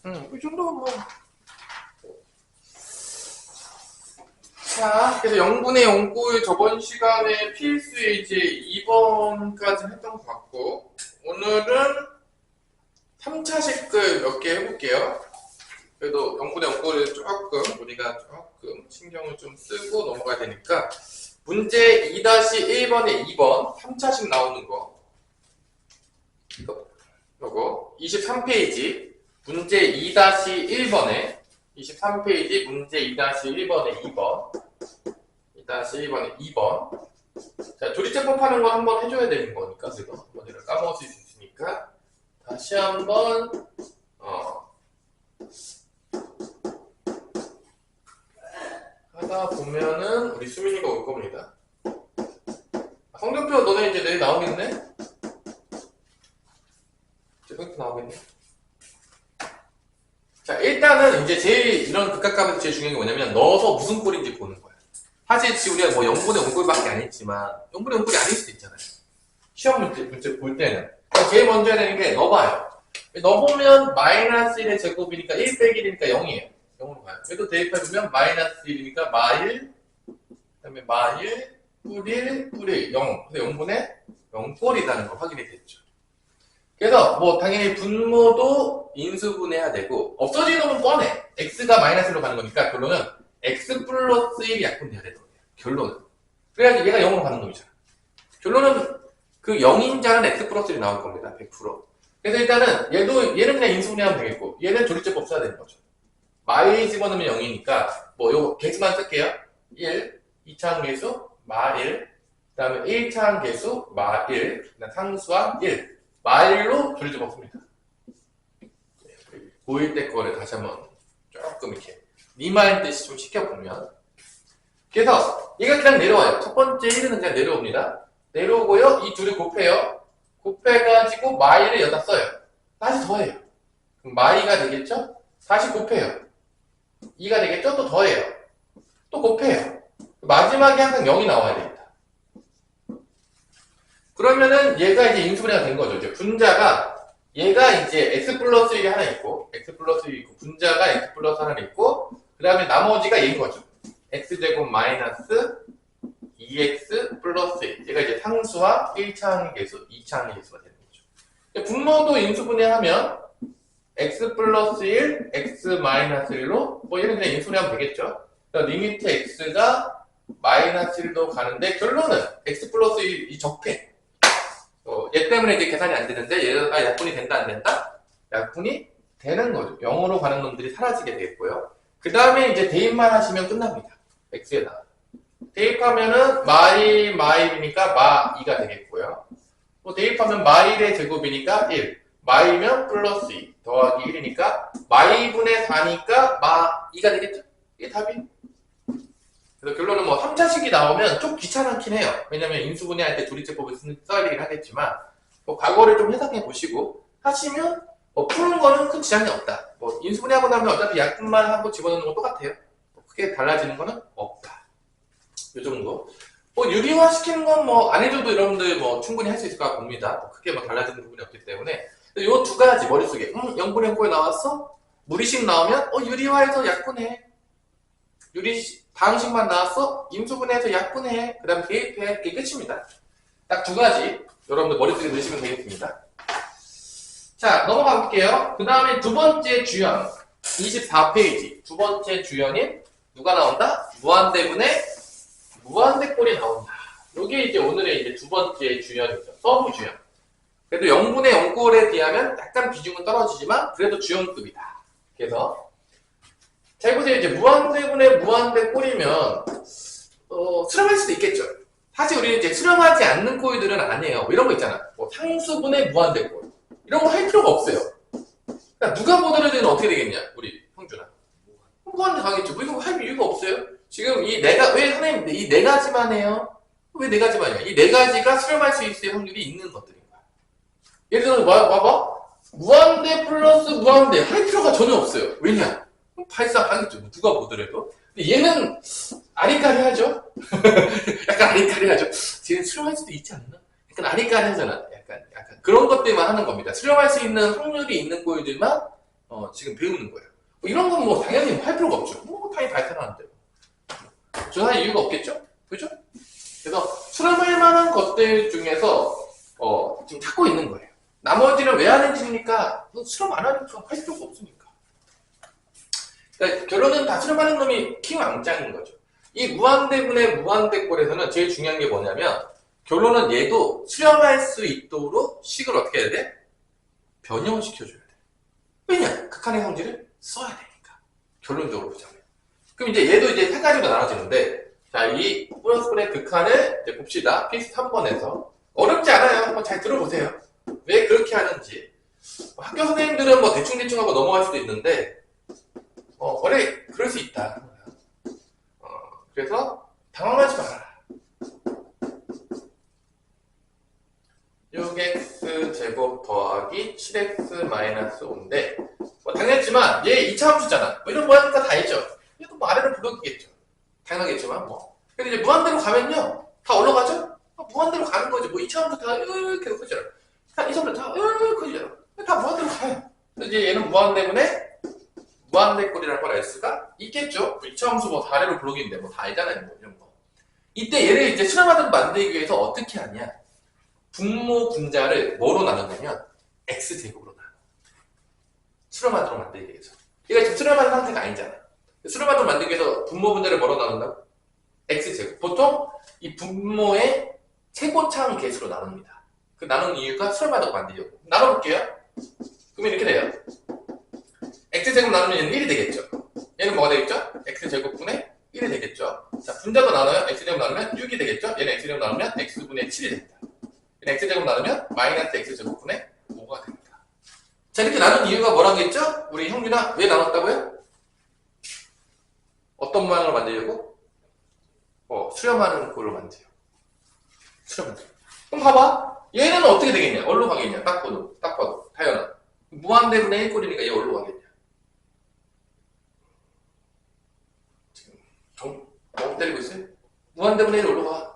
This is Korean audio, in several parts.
이 정도 뭐. 자, 그래서 0분의 0꼴 저번 시간에 필수에 이제 2번까지 했던 것 같고, 오늘은 3차식을 몇 개 해볼게요. 그래도 0분의 0꼴을 조금, 우리가 조금 신경을 좀 쓰고 넘어가야 되니까, 문제 2-1번에 2번, 3차식 나오는 거. 요거, 23페이지, 문제 2-1번에, 23페이지 문제 2-1번에 2번 2-1번에 2번 자, 조리제법 하는 거 한번 해줘야 되는 거니까 제가 한번 내가 까먹을 수 있으니까 다시 한번 하다 보면은 우리 수민이가 올 겁니다. 성적표 너네 이제 내일 나오겠네? 이제 성적표 나오겠네? 자, 일단은 이제 제일 이런 극각값에서 제일 중요한 게 뭐냐면 넣어서 무슨 꼴인지 보는 거야. 사실 지금 우리가 뭐 0분의 0꼴밖에 안 했지만 0분의 0꼴이 아닐 수도 있잖아요. 시험 문제 볼 때는. 그러니까 제일 먼저 해야 되는 게 넣어봐요. 넣어보면 마이너스 1의 제곱이니까 1 빼기 1이니까 0이에요. 0으로 가요. 그래도 대입해보면 마이너스 1이니까 마1 그다음에 마1 뿔1 뿔1 0 그래서 0분의 0꼴이라는 거 확인이 됐죠. 그래서 뭐 당연히 분모도 인수분해해야 되고 없어지는 건 뻔해. x가 마이너스로 가는 거니까 결론은 x 플러스 1이 약분돼야 되는 거예요. 결론은. 그래야지 얘가 0으로 가는 놈이잖아. 결론은 그 0인자는 x 플러스 1이 나올 겁니다. 100%. 그래서 일단은 얘는 그냥 인수분해하면 되겠고 얘는 조리제법 써야 되는 거죠. 마일 집어넣으면 0이니까 뭐 요거 개수만 쓸게요. 1, 2차항 개수 마1 그 다음에 1차항 개수 마1 그다음 상수항 1 마일로 조리제법 씁니다. 고1 때 거를 다시 한번 조금 이렇게 리마인드 좀 시켜보면 그래서 얘가 그냥 내려와요. 첫 번째 1은 그냥 내려옵니다. 내려오고요. 이 둘을 곱해요. 곱해가지고 마일을 여기다 써요. 다시 더해요. 그럼 마이가 되겠죠? 다시 곱해요. 2가 되겠죠? 또 더해요. 또 곱해요. 마지막에 항상 0이 나와야 됩니다. 그러면은 얘가 이제 인수분해가 된 거죠. 이제 분자가 얘가 이제 x 플러스 1이 하나 있고 x 플러스 1이 있고 분자가 x 플러스 하나 있고 그 다음에 나머지가 얘인 거죠. x제곱 마이너스 2x 플러스 1 얘가 이제 상수와 1차항의 개수, 2차항의 개수가 되는 거죠. 분모도 인수분해하면 x 플러스 1, x 마이너스 1로 뭐 얘는 그냥 인수분해하면 되겠죠. 그러니까 리미트 x가 마이너스 1도 가는데 결론은 x 플러스 1이 적게 얘 때문에 이제 계산이 안 되는데 얘가 약분이 된다 안 된다? 약분이 되는 거죠. 0으로 가는 놈들이 사라지게 되겠고요. 그 다음에 이제 대입만 하시면 끝납니다. x에다가 대입하면은 마일이니까 마2가 되겠고요. 또 대입하면 마일의 제곱이니까 1 마이면 플러스 2 더하기 1이니까 마이분의 4니까 마2가 되겠죠? 이게 답이. 그래서 결론은 뭐 3차식이 나오면 좀 귀찮긴 해요. 왜냐면 인수분해할 때 조리제법을 써야 되긴 하겠지만 뭐 과거를 좀 해석해 보시고 하시면 뭐 푸는 거는 큰 지장이 없다. 뭐 인수분해하고 나면 어차피 약분만 하고 집어넣는 건 똑같아요. 뭐 크게 달라지는 거는 없다. 이 정도. 뭐 유리화 시키는 건 뭐 안 해줘도 여러분들 뭐 충분히 할 수 있을 것 같습니다. 뭐 크게 뭐 달라지는 부분이 없기 때문에 요 두 가지 머릿속에 0분의 0꼴 나왔어? 무리식 나오면 유리화해서 약분해. 다항식만 나왔어? 인수분해해서 약분해. 그 다음 대입해. 이게 끝입니다. 딱 두 가지 여러분들 머릿속에 넣으시면 되겠습니다. 자, 넘어가 볼게요. 그 다음에 두 번째 주연 24페이지 두 번째 주연인 누가 나온다? 무한대분의 무한대꼴이 나온다. 이게 이제 오늘의 이제 두 번째 주연이죠. 서브 주연. 그래도 0분의 0꼴에 비하면 약간 비중은 떨어지지만 그래도 주연급이다. 그래서 자, 보세요. 이제 무한대분의 무한대꼴이면 수렴할 수도 있겠죠. 사실 우리는 이제 수렴하지 않는 꼴들은 아니에요. 뭐 이런 거 있잖아. 뭐 상수분의 무한대꼴 이런 거 할 필요가 없어요. 그러니까 누가 보더라도 어떻게 되겠냐, 우리 형준아. 무한대 가겠죠. 뭐 이거 할 이유가 없어요. 지금 왜 선생님 이 네 가지만 해요? 왜 네 가지만 해요? 이 네 가지가 수렴할 수 있을 확률이 있는 것들인 거야. 예를 들어서 봐봐. 무한대 플러스 무한대 할 필요가 전혀 없어요. 왜냐? 발사하겠죠. 누가 보더라도. 근데 얘는 아리까리하죠. 약간 아리까리하죠. 쟤는 수렴할 수도 있지 않나? 약간 아리까리하잖아. 약간 그런 것들만 하는 겁니다. 수렴할 수 있는 확률이 있는 꼴들만 지금 배우는 거예요. 뭐 이런 건 뭐 당연히 할 필요가 없죠. 뭐 당연히 발전하는데. 조사할 이유가 없겠죠? 그죠? 그래서 수렴할 만한 것들 중에서 지금 찾고 있는 거예요. 나머지는 왜 하는지니까 수렴 안 하니까 할 필요가 없으니까. 그러니까 결론은 다 수렴하는 놈이 킹왕짱인 거죠. 이 무한대분의 무한대꼴에서는 제일 중요한 게 뭐냐면 결론은 얘도 수렴할 수 있도록 식을 어떻게 해야 돼? 변형을 시켜줘야 돼. 왜냐? 극한의 성질을 써야 되니까. 결론적으로 보자면. 그럼 이제 얘도 이제 세 가지로 나눠지는데, 자, 이 플러스분의 극한을 이제 봅시다. 피스 3번에서. 어렵지 않아요. 한번 잘 들어보세요. 왜 그렇게 하는지. 학교 선생님들은 뭐 대충대충 하고 넘어갈 수도 있는데, 원래 그럴 수 있다. 그래서 당황하지 마라. 6x 제곱 더하기 7x 마이너스 5인데 당연했지만 얘 2차 함수잖아. 뭐 이런 거 하니까 다 있죠. 얘도 뭐 아래로 부르겠죠. 당연하겠지만 뭐. 근데 이제 무한대로 가면요 다 올라가죠? 무한대로 가는 거지. 뭐 2차 함수 다 이렇게 커지잖아. 다 이 점들 다 이렇게 커지잖아. 다 무한대로 가요. 근데 이제 얘는 무한대분의 무한대꼴이라고 할 수가 있겠죠. 2차 함수 뭐 다 아래로 부르기인데 뭐 다 알잖아요. 뭐 이런 거. 이때 얘를 이제 수렴하듯 만들기 위해서 어떻게 하냐? 분모 분자를 뭐로 나눴냐면 x제곱으로 나눠. 수렴하도록 만들기 위해서. 얘가 지금 수렴하는 상태가 아니잖아. 수렴하도록 만들기 위해서 분모 분자를 뭐로 나눈다고? x제곱. 보통 이 분모의 최고차항 개수로 나눕니다. 그 나눈 이유가 수렴하도록 만들려고. 나눠볼게요. 그러면 이렇게 돼요. x제곱 나누면 얘는 1이 되겠죠. 얘는 뭐가 되겠죠? x제곱분의 1이 되겠죠. 자, 분자도 나눠요. x제곱 나누면 6이 되겠죠. 얘는 x제곱 나누면 x분의 7이 됩니다. x제곱 나누면 마이너스 x제곱분의 5가 됩니다. 자, 이렇게 나눈 이유가 뭐라겠죠? 우리 형준아, 왜 나눴다고요? 어떤 모양으로 만들려고? 수렴하는 꼴로 만들려. 수렴하는. 그럼 봐봐. 얘는 어떻게 되겠냐? 어디로 가겠냐? 딱 봐도. 다현아. 무한대분의 1 꼴이니까 얘 어디로 가겠냐? 지금 정 때리고 있어요? 무한대분의 1 어디로 가?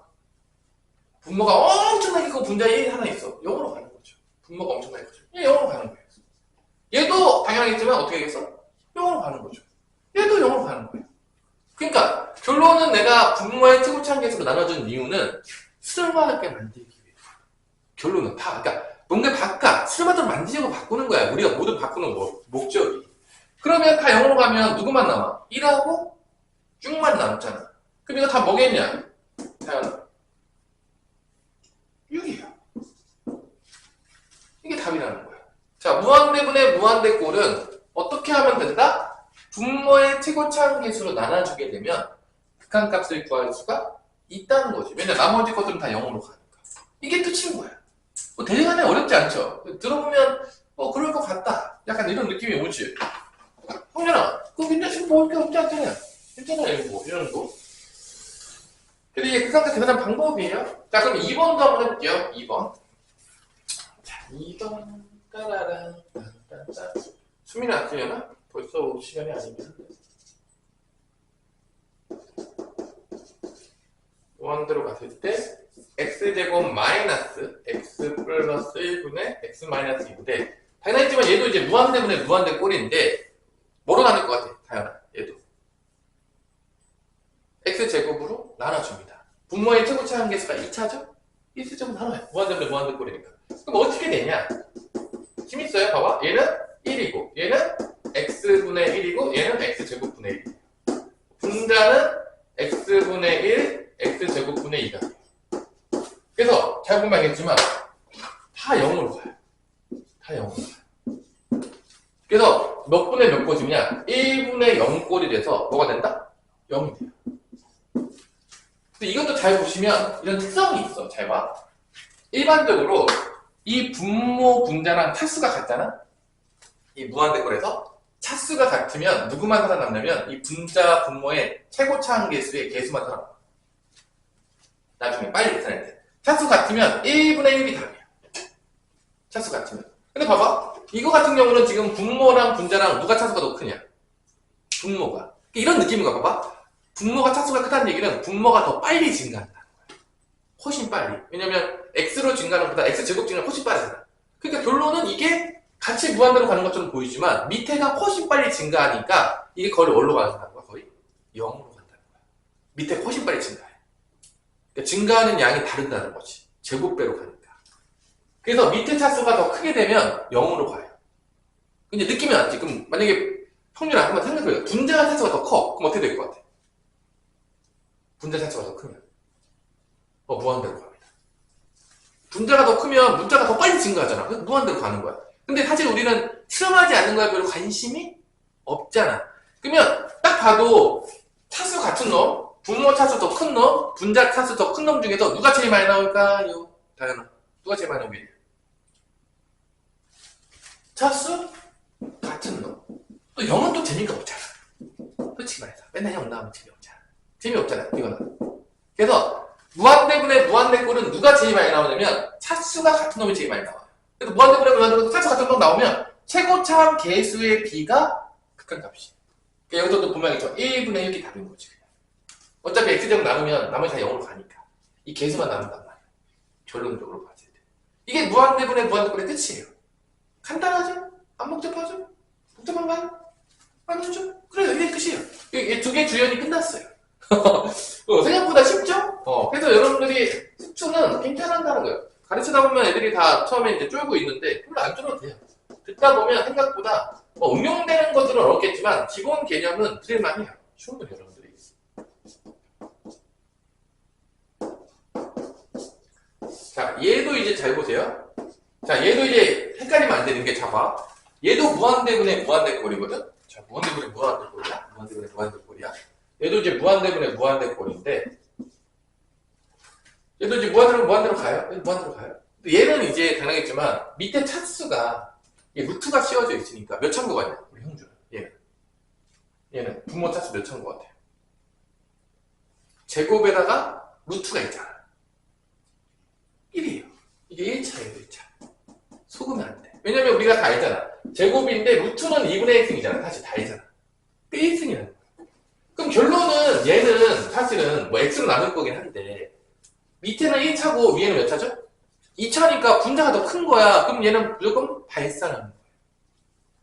분모가 엄청나게 크고 분자에 1 하나 있어. 0으로 가는 거죠. 분모가 엄청나게 크죠. 얘 0으로 가는 거예요. 얘도 당연하겠지만 어떻게 하겠어? 0으로 가는 거죠. 얘도 0으로 가는 거예요. 그러니까 결론은 내가 분모의 최고차항 개수로 나눠준 이유는 수렴하게 만들기 위해. 결론은 다. 그러니까 뭔가 바꿔. 수렴하도록 만들려고 바꾸는 거야. 우리가 모두 바꾸는 목적이. 그러면 다 0으로 가면 누구만 남아? 1하고 6만 남잖아. 그럼 이거 다 뭐겠냐? 다현아. 6이에요. 이게 답이라는 거야. 자, 무한대분의 무한대꼴은 어떻게 하면 된다? 분모의 최고차항 개수로 나눠주게 되면 극한값을 구할 수가 있다는 거지. 왜냐 나머지 것들은 다 0으로 가니까. 이게 끝인 거야. 뭐 대단히 어렵지 않죠. 들어보면 그럴 것 같다. 약간 이런 느낌이 오지. 형준아, 그거 굉장히 뭐 이렇게 없지 않잖아요. 괜찮아요, 뭐 이런 거. 근데 이게 극한값 계산한 방법이에요. 자, 그럼 2번도 한번 해볼게요. 2번. 자, 2번. 따라란. 수민아, 안 틀려나? 벌써 시간이 아니면. 무한대로 갔을 때, x제곱 마이너스 x 플러스 1분의 x 마이너스 2인데, 당연하지만 얘도 이제 무한대분의 무한대 꼴인데, 뭐로 나눌 것 같아? 다현아, 얘도. x제곱으로 나눠줍니다. 분모의 최고차항 개수가 2차죠? 1제곱 나눠요. 무한대분의 무한대 꼴이니까. 그럼 어떻게 되냐? 힘있어요. 봐봐. 얘는 1이고, 얘는 x분의 1이고, 얘는 x제곱분의 1이에요. 분자는 x분의 1, x제곱분의 2가 돼요. 그래서 잘 보면 알겠지만 다 0으로 가요. 다 0으로 가요. 그래서 몇 분의 몇 꼴이냐? 1분의 0꼴이 돼서 뭐가 된다? 0이 돼요. 근데 이것도 잘 보시면 이런 특성이 있어. 잘 봐. 일반적으로 이 분모 분자랑 차수가 같잖아? 이 무한대꼴에서 차수가 같으면 누구만 살아남냐면 이 분자 분모의 최고차항 개수의 개수만 살아남아. 나중에 빨리 계산할 때. 차수 같으면 1분의 1이 답이야. 차수 같으면. 근데 봐봐. 이거 같은 경우는 지금 분모랑 분자랑 누가 차수가 더 크냐? 분모가. 이런 느낌인가 봐봐. 분모가 차수가 크다는 얘기는 분모가 더 빨리 증가한다는 거야. 훨씬 빨리. 왜냐면 x로 증가하는 것보다 x제곱 증가는 훨씬 빠르잖아. 그러니까 결론은 이게 같이 무한대로 가는 것처럼 보이지만 밑에가 훨씬 빨리 증가하니까 이게 거의 뭘로 가는 거야? 거의 0으로 간다는 거야. 밑에가 훨씬 빨리 증가해. 그러니까 증가하는 양이 다르다는 거지. 제곱배로 가니까. 그래서 밑에 차수가 더 크게 되면 0으로 가요. 근데 느낌이 안 왔지? 그럼 만약에 평균을 한번 생각해요. 분자 차수가 더 커. 그럼 어떻게 될 것 같아? 분자 차수가 더 크면 무한대로 갑니다. 분자가 더 크면 문자가 더 빨리 증가하잖아. 그래서 무한대로 가는 거야. 근데 사실 우리는 실험하지 않는 거에 별로 관심이 없잖아. 그러면 딱 봐도 차수 같은 놈, 분모 차수 더 큰 놈, 분자 차수 더 큰 놈 중에서 누가 제일 많이 나올까요? 다현아, 누가 제일 많이 나오겠냐? 차수 같은 놈. 또 0은 또 재미가 없잖아. 솔직히 말해서 맨날 0 나오면 재미없잖아. 재미없잖아, 이거는. 그래서 무한대분의 무한대꼴은 누가 제일 많이 나오냐면 차수가 같은 놈이 제일 많이 나와요. 그래서 무한대분의 무한대꼴 차수 같은 놈 나오면 최고참 개수의 비가 극한값이에요. 그러니까 여기서도 보면 있죠. 1분의 1이 답인 거지. 그냥. 어차피 x제곱 나누면 나머지 다 0으로 가니까 이 개수만 남는단 말이야. 결론적으로 봤을 때 이게 무한대분의 무한대꼴의 끝이에요. 간단하죠? 안 복잡하죠? 복잡한가요? 아니죠? 그래요. 이게 끝이에요. 이게 두 개 주연이 끝났어요. 생각보다 쉽죠? 그래서 여러분들이 수투는 괜찮은다는 거예요. 가르치다 보면 애들이 다 처음에 이제 쫄고 있는데 별로 안 쫄아도 돼요. 듣다 보면 생각보다 응용되는 것들은 어렵겠지만 기본 개념은 들을만해요. 충분히 여러분들이. 자, 얘도 이제 잘 보세요. 자, 얘도 이제 헷갈리면 안 되는 게 잡아. 얘도 무한대분의 무한대꼴이거든? 자, 무한대분의 무한대꼴이야? 무한대분의 무한대꼴이야? 얘도 이제 무한대분의 무한대꼴인데, 얘도 이제 무한대로 가요? 무한대로 가요? 얘는 이제 당연하겠지만, 밑에 차수가, 얘 루트가 씌워져 있으니까 몇 참고 같냐? 우리 형주는. 얘는 분모 차수 몇 참고 같아요? 제곱에다가 루트가 있잖아. 1이에요. 이게 1차예요, 1차. 속으면 안 돼. 왜냐면 우리가 다 알잖아. 제곱인데 루트는 2분의 1승이잖아. 사실 다 알잖아. 1승이라는 거야. 그럼 결론은 얘는 사실은 뭐 x로 나눌 거긴 한데 밑에는 1차고 위에는 몇 차죠? 2차니까 분자가 더 큰 거야. 그럼 얘는 무조건 발산하는 거예요.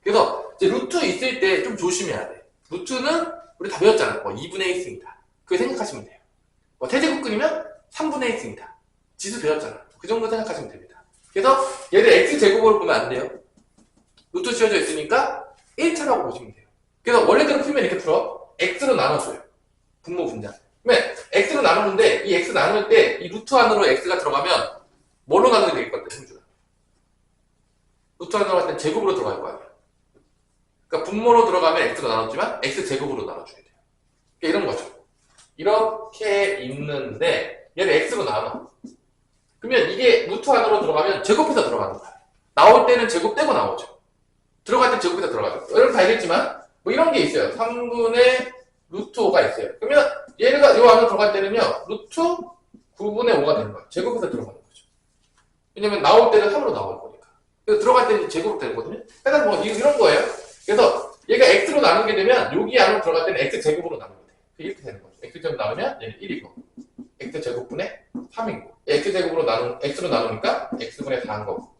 그래서 이제 루트 있을 때 좀 조심해야 돼. 루트는 우리 다 배웠잖아. 2분의 1승이다. 그렇게 생각하시면 돼요. 태제곱 끓이면 3분의 1승이다. 지수 배웠잖아. 그 정도 생각하시면 됩니다. 그래서 얘를 x제곱으로 보면 안 돼요. 루트 씌워져 있으니까 1차라고 보시면 돼요. 그래서 원래대로 풀면 이렇게 풀어. x로 나눠줘요. 분모 분자. 그러면 x로 나누는데 이 x 나눌 때 이 루트 안으로 x가 들어가면 뭘로 나누게 되겠 거야, 형준아? 루트 안으로 들어갈 땐 제곱으로 들어갈 거 아니야. 그러니까 분모로 들어가면 x로 나눴지만 x제곱으로 나눠줘야 돼요. 그러니까 이런 거죠. 이렇게 있는데 얘를 x로 나눠. 그러면 이게 루트 안으로 들어가면 제곱해서 들어가는 거야. 나올 때는 제곱 떼고 나오죠. 들어갈 때 제곱해서 들어가죠. 여러분 다 알겠지만 뭐 이런 게 있어요. 3분의 루트 5가 있어요. 그러면 얘가 이 안으로 들어갈 때는요. 루트 9분의 5가 되는 거예요. 제곱해서 들어가는 거죠. 왜냐면 나올 때는 3으로 나올 거니까. 그래서 들어갈 때는 제곱으로 되거든요. 그러니까 뭐 이런 거예요. 그래서 얘가 x로 나누게 되면 여기 안으로 들어갈 때는 x제곱으로 나누면 돼요. 이렇게 되는 거죠. x제곱 나누면 얘는 1이고 x제곱분의 3이고 x제곱으로 x로 나누니까 x분의 4인 거고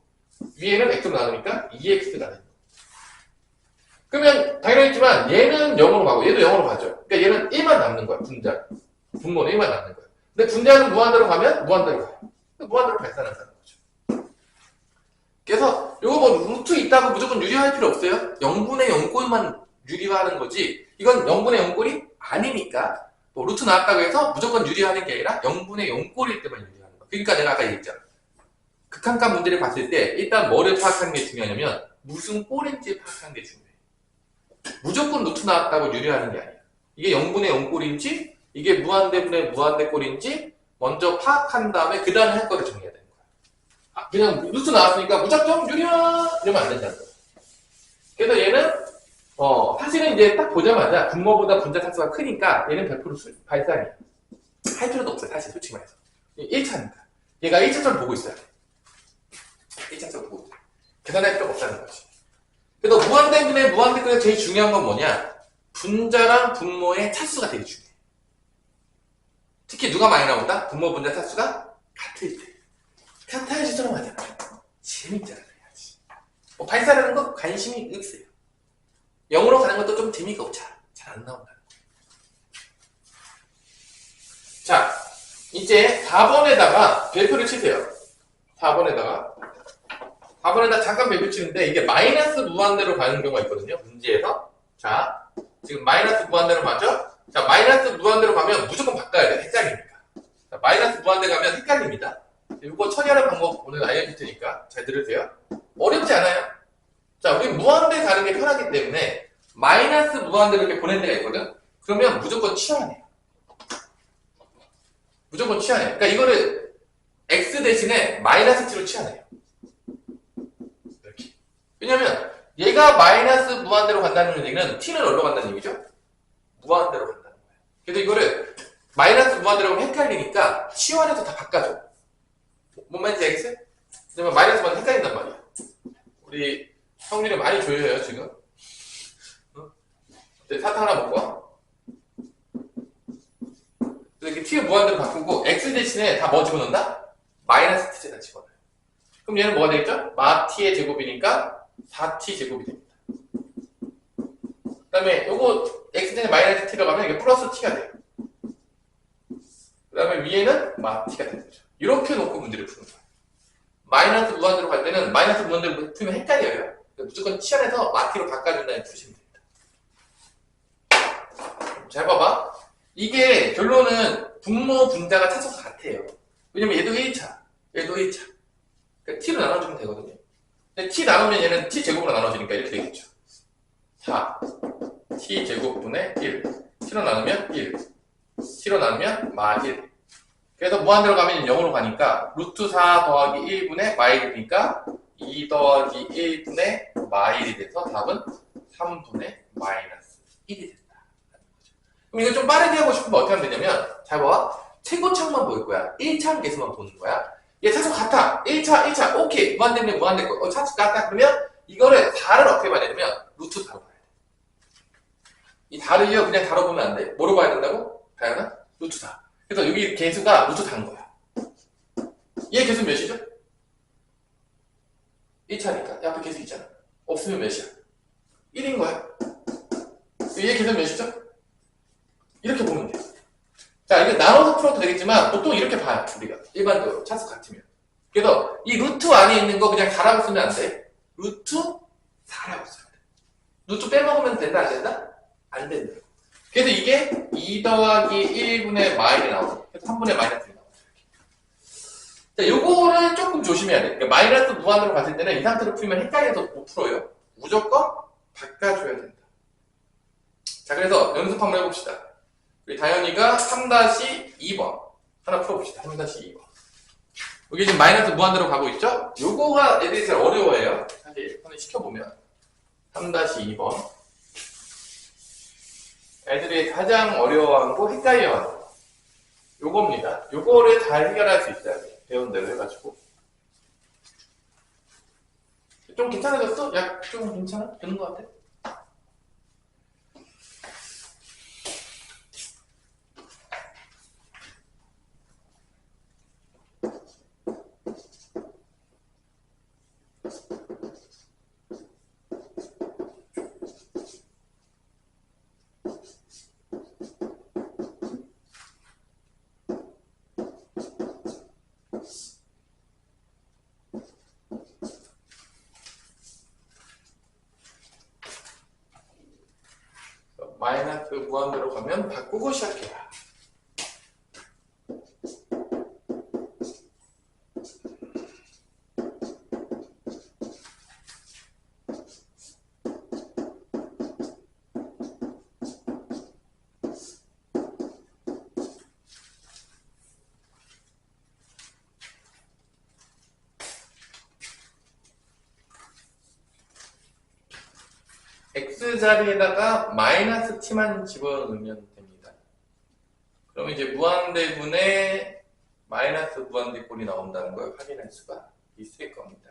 위에는 x로 나누니까 2x가 되는 거고 그러면 당연하겠지만 얘는 0으로 가고 얘도 0으로 가죠. 그러니까 얘는 1만 남는 거야. 분모는 1만 남는 거야. 근데 분자는 무한대로 가면 무한대로 가요. 무한대로 발산한다는 거죠. 그래서 요거 뭐 루트 있다고 무조건 유리할 필요 없어요. 0분의 0꼴만 유리화하는 거지 이건 0분의 0꼴이 아니니까 뭐 루트 나왔다고 해서 무조건 유리하는 게 아니라 0분의 0꼴일 때만 유리하는 거야. 그러니까 내가 아까 얘기했잖아. 극한값 문제를 봤을 때 일단 뭐를 파악하는 게 중요하냐면 무슨 꼴인지 파악하는 게 중요해. 무조건 루트 나왔다고 유리하는 게 아니야. 이게 0분의 0꼴인지 이게 무한대분의 무한대꼴인지 먼저 파악한 다음에 그 다음에 할 거를 정해야 되는 거야. 그냥 루트 나왔으니까 무작정 유리하 이러면 안 된다는 거야. 그래서 얘는 사실은 이제 딱 보자마자 분모보다 분자 차수가 크니까 얘는 100% 발산이야. 할 필요도 없어요. 사실 솔직히 말해서 1차니까 얘가 1차처럼 보고 있어야 돼. 1차처럼 보고 있어요. 계산할 필요가 없다는 거지. 그래서 무한대분의 무한대꼴에서 제일 중요한 건 뭐냐? 분자랑 분모의 차수가 되게 중요해. 특히 누가 많이 나온다? 분모 분자 차수가 같을 때. 같아야지 처럼 하잖아. 재밌잖아. 그래야지. 발사라는 거 관심이 없어요. 0으로 가는 것도 좀 재미가 없죠. 잘 안 나온다. 자, 이제 4번에다가 별표를 치세요. 4번에다 잠깐 별표 치는데 이게 마이너스 무한대로 가는 경우가 있거든요. 문제에서. 자, 지금 마이너스 무한대로 가죠? 자, 마이너스 무한대로 가면 무조건 바꿔야 돼. 헷갈리니까. 자, 마이너스 무한대 가면 헷갈립니다. 이거 처리하는 방법 오늘 알려줄 테니까 잘 들으세요. 어렵지 않아요. 자, 우리 무한대 가는 게 편하기 때문에 마이너스 무한대로 이렇게 보낸 데가 있거든? 그러면 무조건 치환해요. 무조건 치환해요. 그러니까 이거를 x 대신에 마이너스 t로 치환해요. 이렇게. 왜냐면 얘가 마이너스 무한대로 간다는 얘기는 t는 어디로 간다는 얘기죠? 무한대로 간다는 거예요. 그래서 이거를 마이너스 무한대로 하면 헷갈리니까 치환해서 다 바꿔줘. 뭔 말인지 알겠어요? 그러면 마이너스 무한대 헷갈린단 말이야. 우리 성률이 많이 조여요 지금. 사탕 하나 먹고 와. 이렇게 t를 무한대로 바꾸고 x 대신에 다 뭐 집어넣는다? 마이너스 t제다 집어넣어요. 그럼 얘는 뭐가 되겠죠? 마 t의 제곱이니까 4t 제곱이 됩니다. 그 다음에 요거 x 대신에 마이너스 t로 가면 이게 플러스 t가 돼요. 그 다음에 위에는 마 t가 되는 거죠. 이렇게 놓고 문제를 푸는 거예요. 마이너스 무한대로 갈 때는 마이너스 무한대로 풀면 헷갈려요. 그러니까 무조건 치환해서 마 t로 바꿔준 다음에 푸시면 됩니다. 잘 봐봐. 이게 결론은 분모 분자가 차수가 같아요. 왜냐면 얘도 1차, 얘도 1차. 그러니까 t로 나눠주면 되거든요. 근데 t 나누면 얘는 t 제곱으로 나눠지니까 이렇게 되겠죠. 4, t 제곱분의 1. t로 나누면 1. t로 나누면 마 1. 그래서 무한대로 가면 0으로 가니까 루트 4 더하기 1분의 마 1이니까 2 더하기 1분의 마 1이 돼서 답은 3분의 마이너스 1이 된다. 그럼 이거 좀 빠르게 하고 싶으면 어떻게 하면 되냐면 잘 봐. 최고창만 볼 거야. 1차 계수만 보는 거야. 얘 차수 같아. 1차 오케이. 무한대면 무한대 거. 차수 같다. 그러면 이거를 4를 어떻게 봐야 되냐면 루트 4로 봐야 돼. 이 4를요 그냥 4로 보면 안 돼. 뭐로 봐야 된다고? 다양한 루트 4. 그래서 여기 개수가 루트 4인 거야. 얘 개수 몇이죠? 1차니까. 앞에 개수 있잖아. 없으면 몇이야? 1인 거야. 얘 개수 몇이죠? 이렇게 보면 돼요. 자, 이게 나눠서 풀어도 되겠지만 보통 이렇게 봐요. 우리가 일반적으로 차수 같으면. 그래서 이 루트 안에 있는 거 그냥 4라고 쓰면 안 돼. 루트 4라고 써야 돼. 루트 빼먹으면 된다 안 된다? 안 된다. 그래서 이게 2 더하기 1분의 마이너스 나오죠. 그래서 3분의 마이너스 1 나오죠. 자, 요거를 조금 조심해야 돼. 그러니까 마이너스 무한으로 갔을 때는 이 상태로 풀면 헷갈려서 못 풀어요. 무조건 바꿔줘야 된다. 자, 그래서 연습 한번 해봅시다. 우리 다현이가 3-2번 하나 풀어봅시다. 3-2번. 여기 지금 마이너스 무한대로 가고 있죠? 요거가 애들이 제일 어려워해요. 사실 한번 시켜보면 3-2번 애들이 가장 어려워하는 거, 헷갈려하는 거 요겁니다. 요거를 잘 해결할 수 있어야 돼. 배운 대로 해가지고 좀 괜찮아졌어? 야, 좀 괜찮아? 되는 것 같아? 마이너스 무한대로 가면 바꾸고 시작해라. x자리에다가 마이너스 t만 집어넣으면 됩니다. 그럼 이제 무한대분의 마이너스 무한대꼴이 나온다는 걸 확인할 수가 있을 겁니다.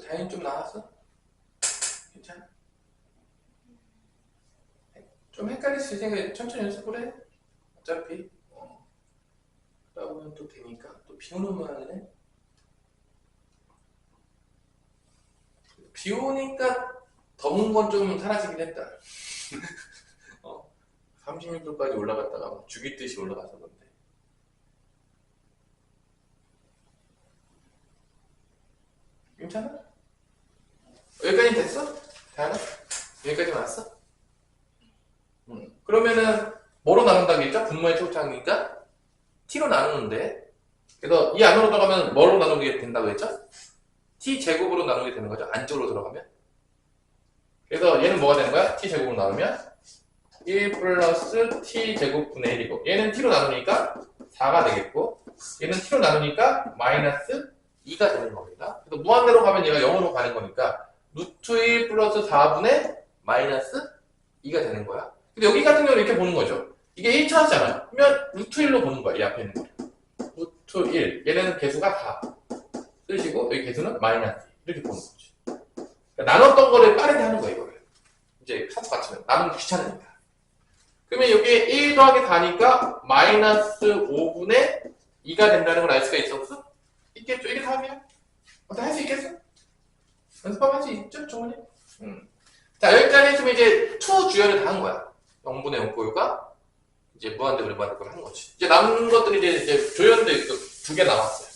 다행히 좀 나왔어? 괜찮아? 좀 헷갈릴 수 있으니까 천천히 연습을 해. 어차피 그러다 보면 또 되니까. 또 비오는 모양이네. 비 오니까 더운 건 좀 사라지긴 했다. 36도까지 올라갔다가 막 죽이듯이 올라가서 그런데. 괜찮아? 여기까지 됐어? 다현아? 여기까지 왔어? 그러면은 뭐로 나눈다고 했죠? 분모의 초창이니까 t로 나누는데, 그래서 이 안으로 들어가면 뭐로 나누게 된다고 했죠? t 제곱으로 나누게 되는 거죠. 안쪽으로 들어가면. 그래서 얘는 뭐가 되는 거야? t 제곱으로 나누면 1 플러스 t 제곱 분의 1이고, 얘는 t로 나누니까 4가 되겠고, 얘는 t로 나누니까 마이너스 2가 되는 겁니다. 그래서 무한대로 가면 얘가 0으로 가는 거니까 루트 1 플러스 4분의 마이너스 2가 되는 거야. 근데 여기 같은 경우는 이렇게 보는 거죠. 이게 1차잖아. 그러면 루트 1로 보는 거야. 이 앞에 있는 거. 루트 1. 얘는 개수가 4. 쓰시고 여기 개수는 마이너스 2. 이렇게 보는 거지. 그러니까 나눴던 거를 빠르게 하는 거야, 이거를. 이제 사수 같으면. 나누면 귀찮으니까. 그러면 여기에 1 더하기 4니까 마이너스 5분의 2가 된다는 걸 알 수가 있었어? 있겠죠? 이게 답이야. 어떻게 할 수 있겠어? 연습하면 할 수 있죠? 충분히? 자, 여기까지 했으면 이제 투 주연을 다 한 거야. 0분의 0 고유가 이제 무한대분의 무한대분을 한 거지. 이제 남은 것들이 이제 조연도 두 개 남았어요.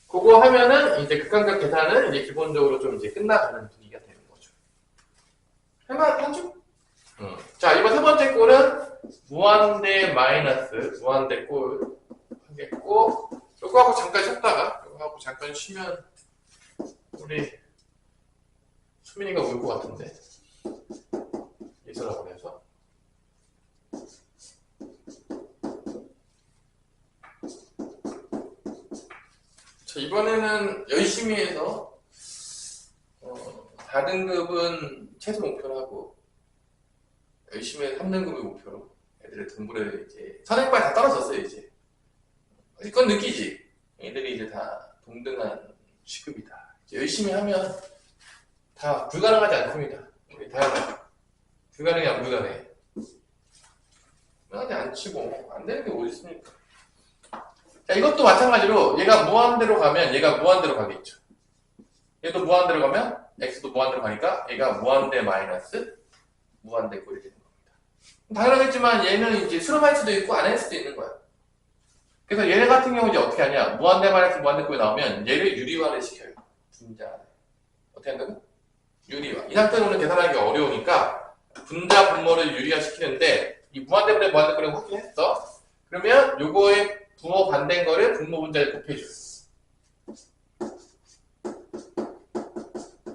그거 하면은 이제 극한각 계산은 이제 기본적으로 좀 이제 끝나가는 분위기가 되는 거죠. 할만하죠? 자, 이번 세 번째 꼴은 무한대 마이너스 무한대 꼴 하겠고, 이거 하고 잠깐 쉬었다가 이거 하고 잠깐 쉬면 우리 수민이가 울 것 같은데 예술학원 해서. 자, 이번에는 열심히 해서 4등급은 최소 목표로 하고 열심히 해서 3등급을 목표로 애들의 등부를 이제 선행발 다 떨어졌어요. 이제 그건 느끼지. 애들이 이제 다 동등한 시급이다. 이제 열심히 하면 다 불가능하지 않습니다. 우리 다양한 불가능해 안 불가능해? 불가능하지 않지 뭐. 안 되는 게 어디 있습니까? 자, 이것도 마찬가지로 얘가 무한대로 가면 얘가 무한대로 가겠죠. 얘도 무한대로 가면 x도 무한대로 가니까 얘가 무한대 마이너스 무한대 꼴이 되는 겁니다. 당연하겠지만 얘는 이제 수렴할 수도 있고 안 할 수도 있는 거야. 그래서 얘네 같은 경우 이제 어떻게 하냐? 무한대 마이너스 무한대 꼴이 나오면 얘를 유리화를 시켜요. 분자. 어떻게 한다고? 유리화. 이 상태로는 계산하기 어려우니까 분자 분모를 유리화 시키는데 이 무한대분의 무한대 꼴을 확인했어. 그러면 요거의 부호 반대인 거를 분모 분자에 곱해줘.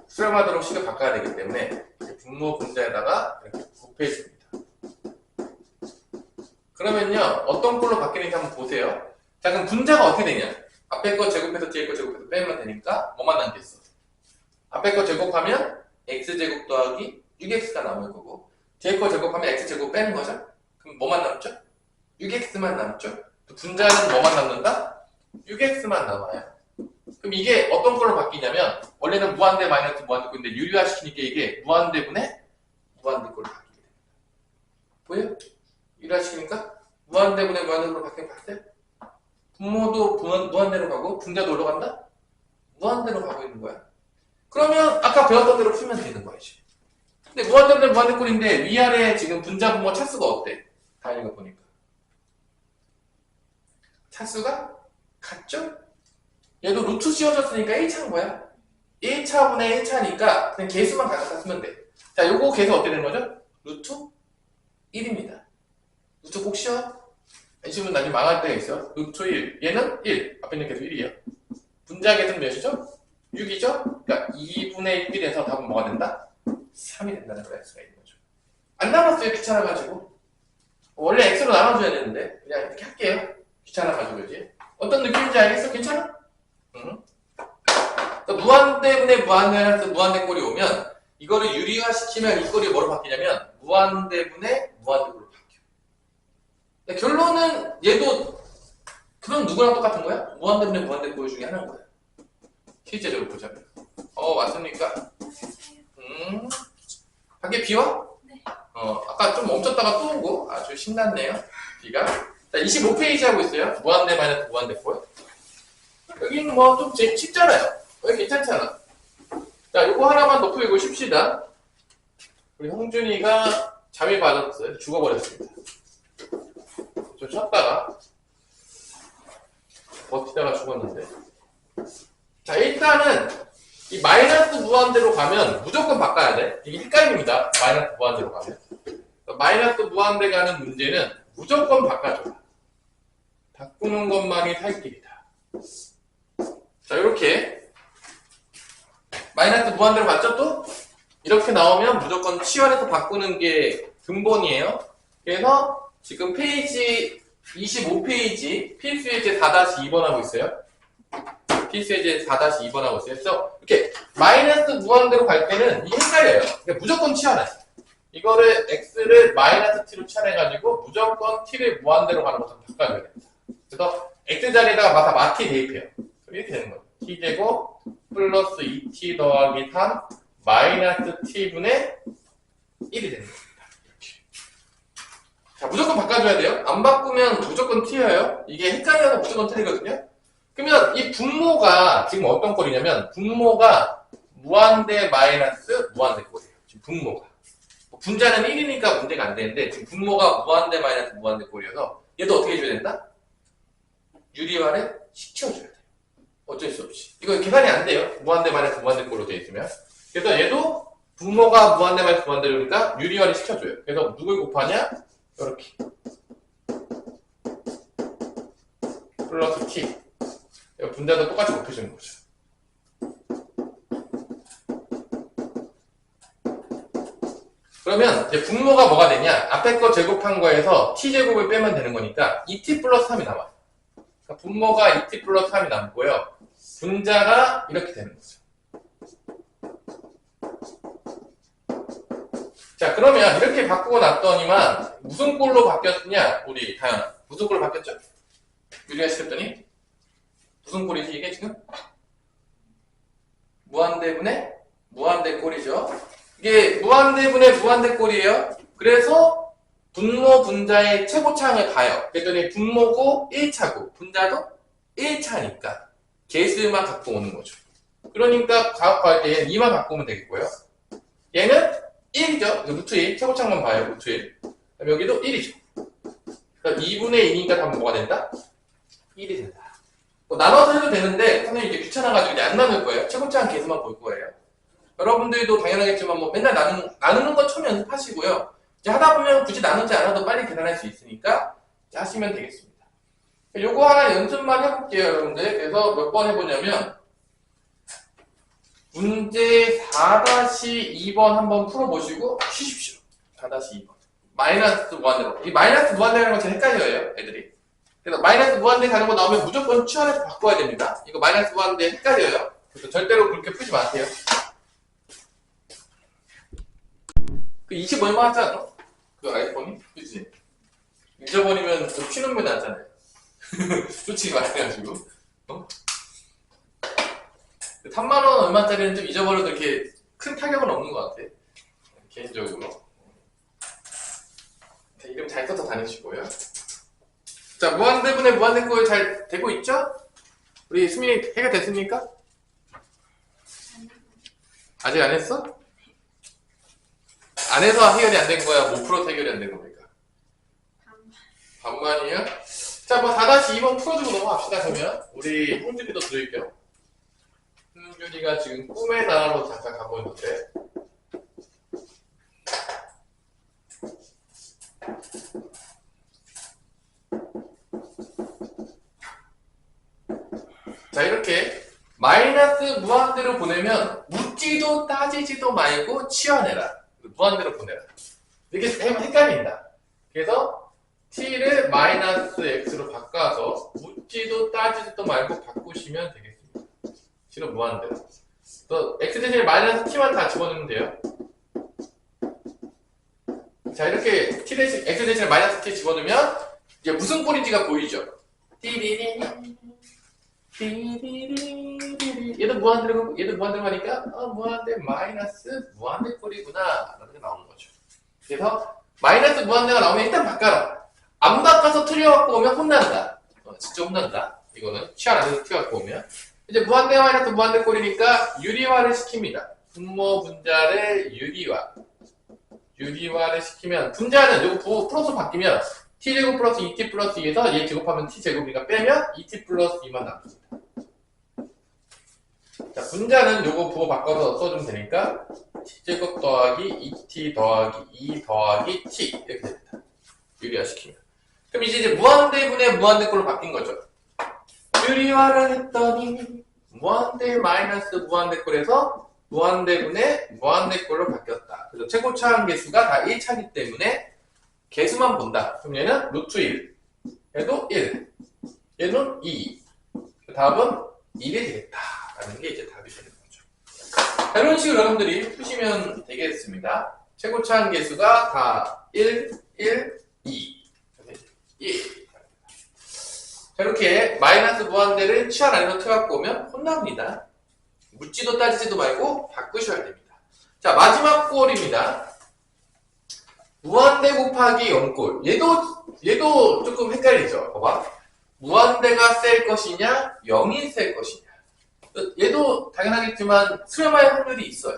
수렴하도록 식을 바꿔야 되기 때문에 분모 분자에다가 이렇게 곱해줍니다. 그러면요, 어떤 꼴로 바뀌는지 한번 보세요. 자, 그럼 분자가 어떻게 되냐? 앞에 거 제곱해서 뒤에 거 제곱해서 빼면 되니까 뭐만 남겠어? 앞에 거 제곱하면 x제곱 더하기 6x가 남을 거고, 뒤에 거 제곱하면 x제곱 빼는 거죠? 그럼 뭐만 남죠? 6x만 남죠? 분자는 뭐만 남는다? 6x만 남아요. 그럼 이게 어떤 걸로 바뀌냐면 원래는 무한대 마이너스 무한대 꼴인데 유리화 시키니까 이게 무한대분의 무한대 꼴로 바뀌게 됩니다. 보여요? 유리화 시키니까 무한대분의 무한대 꼴로 바뀌는 거 봤어요? 분모도 무한대로 가고 분자도 올라간다? 무한대로 가고 있는 거야. 그러면 아까 배웠던 대로 풀면 되는 거야 이제. 근데 무한대분의 무한대 꼴인데 위아래 지금 분자 분모 차수가 어때? 다행이가 보니까 차수가 같죠? 얘도 루트 씌워졌으니까 1차인 거야. 1차분의 1차니까 그냥 개수만 갖다 쓰면 돼. 자, 요거 개수 어떻게 되는 거죠? 루트 1입니다. 루트 꼭 씌워. 안 씌우면 나중에 망할 때가 있어. 루트 1. 얘는 1. 앞에 있는 개수 1이에요. 분자 개수는 몇이죠? 6이죠? 그러니까 2분의 1에서 답은 뭐가 된다? 3이 된다는 걸 알 수가 있는 거죠. 안 남았어요. 귀찮아가지고. 원래 x로 나눠줘야 되는데 그냥 이렇게 할게요. 귀찮아가지고 이제. 어떤 느낌인지 알겠어? 괜찮아? 응? 무한대분의 무한대에서 무한대 꼴이 오면 이거를 유리화 시키면 이 꼴이 뭐로 바뀌냐면 무한대분의 무한대 꼴로 바뀌어. 결론은 얘도 그럼 누구랑 똑같은 거야? 무한대분의 무한대 꼴 중에 하나인 거야. 실제적으로 보자면. 왔습니까? 밖에 비 와? 네. 아까 좀 멈췄다가 또 오고 아주 신났네요. 비가. 자, 25페이지 하고 있어요. 무한대 마이너스 무한대 꼴. 여기는 뭐 좀 쉽잖아요. 여기 괜찮잖아. 자, 요거 하나만 더 풀고 쉽시다. 우리 홍준이가 잠이 받았어요. 죽어버렸습니다. 좀 쉬었다가 버티다가 죽었는데. 자, 일단은 이 마이너스 무한대로 가면 무조건 바꿔야 돼. 이게 헷갈립니다. 마이너스 무한대로 가면. 마이너스 무한대 가는 문제는 무조건 바꿔줘. 바꾸는 것만이 살 길이다. 자, 이렇게 마이너스 무한대로 맞죠 또? 이렇게 나오면 무조건 치환해서 바꾸는 게 근본이에요. 그래서 지금 페이지 25페이지 필수 예제 4-2번 하고 있어요. 필수 예제 4-2번 하고 있어요. 그래서 이렇게 마이너스 무한대로 갈 때는 이게 헷갈려요. 그러니까 무조건 치환하세요. 이거를 x를 마이너스 t로 치환해가지고 무조건 t를 무한대로 가는 것처럼 바꿔줘야 됩니다. 그래서 x 자리에다가 마다 마티 대입해요. 이렇게 되는 거예요. t제곱 플러스 2t 더하기 3 마이너스 t분의 1이 되는 겁니다. 이렇게. 자, 무조건 바꿔줘야 돼요. 안 바꾸면 무조건 t예요. 이게 헷갈려서 무조건 틀리거든요. 그러면 이 분모가 지금 어떤 꼴이냐면 분모가 무한대 마이너스 무한대 꼴이에요. 지금 분모가. 분자는 1이니까 문제가 안 되는데 지금 분모가 무한대 마이너스 무한대 꼴이어서 얘도 어떻게 해줘야 된다? 유리화를 시켜줘야 돼요. 어쩔 수 없이. 이거 계산이 안 돼요. 무한대 마이너스 무한대 꼴로 되어 있으면. 그래서 얘도 분모가 무한대 마이너스 무한대로니까 유리화를 시켜줘요. 그래서 누굴 곱하냐? 이렇게. 플러스 t. 분자도 똑같이 곱해주는 거죠. 그러면 이제 분모가 뭐가 되냐? 앞에 거 제곱한 거에서 t제곱을 빼면 되는 거니까 2t 플러스 3이 남아요. 그러니까 분모가 2t 플러스 3이 남고요. 분자가 이렇게 되는 거죠. 자, 그러면 이렇게 바꾸고 났더니만 무슨 꼴로 바뀌었냐? 우리 다현아. 무슨 꼴로 바뀌었죠? 유리화 시켰더니 무슨 꼴이지 이게 지금? 무한대분의 무한대 꼴이죠. 이게 무한대분의 무한대 꼴이에요. 그래서 분모 분자의 최고차항을 봐요. 그랬더니 분모고 1차고 분자도 1차니까 개수만 갖고 오는 거죠. 그러니까 가압할 때 얘는 2만 갖고 오면 되겠고요. 얘는 1이죠. 루트 1. 최고차항만 봐요. 루트 1. 그럼 여기도 1이죠. 그럼 2분의 2니까 답은 뭐가 된다? 1이 된다. 뭐 나눠서 해도 되는데 선생님 이제 귀찮아가지고 이제 안 나눌 거예요. 최고차항 개수만 볼 거예요. 여러분들도 당연하겠지만 뭐 맨날 나누는 거 처음 연습하시고요. 이제 하다 보면 굳이 나누지 않아도 빨리 계산할 수 있으니까 이제 하시면 되겠습니다. 요거 하나 연습만 해볼게요, 여러분들. 그래서 몇 번 해보냐면 문제 4-2번 한번 풀어보시고 쉬십시오. 4-2번. 마이너스 무한대로. 이 마이너스 무한대라는 거 좀 헷갈려요, 애들이. 그래서 마이너스 무한대 가는 거 나오면 무조건 치환해서 바꿔야 됩니다. 이거 마이너스 무한대 헷갈려요. 그래서 절대로 그렇게 풀지 마세요. 그 20 얼마 하지 않아? 그 아이폰이? 그치? 잊어버리면 좀 피눈물 나잖아요. 솔직히 말해가지고. 3만원 얼마짜리는 좀 잊어버려도 이렇게 큰 타격은 없는 것 같아. 개인적으로. 이름 잘 써서 다니시고요. 자, 무한대분의 무한대꼴 잘 되고 있죠? 우리 수민이 해결됐습니까? 아직 안 했어? 안 해서 해결이 안 된 거야? 못 풀어서 해결이 안 된 겁니까? 반반이요? 자, 뭐 4-2번 풀어주고 넘어갑시다. 그러면 우리 홍준이도 들을게요. 홍준이가 지금 꿈의 나라로 잠깐 가고 있는데 자, 이렇게 마이너스 무한대로 보내면 묻지도 따지지도 말고 치환해라. 무한대로 보내라. 이렇게 헷갈린다. 그래서 t를 마이너스 x로 바꿔서 묻지도 따지지도 말고 바꾸시면 되겠습니다. t로 무한대로. 또 x 대신에 마이너스 t만 다 집어넣으면 돼요. 자, 이렇게 t 대신 x 대신에 마이너스 t 집어넣으면 이제 무슨 꼴인지가 보이죠? 띠리리. 얘도 무한대로 가니까 무한대 마이너스 무한대 꼴이구나 라는 게 나오는 거죠. 그래서 마이너스 무한대가 나오면 일단 바꿔라. 안 바꿔서 틀려갖고 오면 혼난다. 진짜 혼난다. 이거는 치안 안에서 틀려갖고 오면 이제 무한대 마이너스 무한대 꼴이니까 유리화를 시킵니다. 분모 분자를 유리화를 시키면 분자는 요거 플러스 바뀌면 t제곱 플러스 2t 플러스 2에서 얘 제곱하면 t제곱이니까 빼면 2t 플러스 2만 남습니다. 자, 분자는 요거 부호 바꿔서 써주면 되니까 t제곱 더하기 2t 더하기 2 더하기 t 이렇게 됩니다. 유리화 시키면. 그럼 이제 무한대분의 무한대꼴로 바뀐 거죠. 유리화를 했더니 무한대 마이너스 무한대꼴에서 무한대분의 무한대꼴로 바뀌었다. 그래서 최고차항 개수가 다 1차이기 때문에 개수만 본다. 그럼 얘는 루트 1, 얘도 1, 얘는 2. 답은 1이 되겠다라는 게 이제 답이 되는 거죠. 자, 이런 식으로 여러분들이 푸시면 되겠습니다. 최고차항 개수가 다 1, 1, 2. 1. 자, 이렇게 마이너스 무한대를 치환 안에서 틀어갖고 오면 혼납니다. 묻지도 따지지도 말고 바꾸셔야 됩니다. 자, 마지막 꼴입니다. 무한대 곱하기 0꼴. 얘도 조금 헷갈리죠. 봐봐. 무한대가 셀 것이냐, 0이 셀 것이냐. 얘도 당연하겠지만 수렴할 확률이 있어요.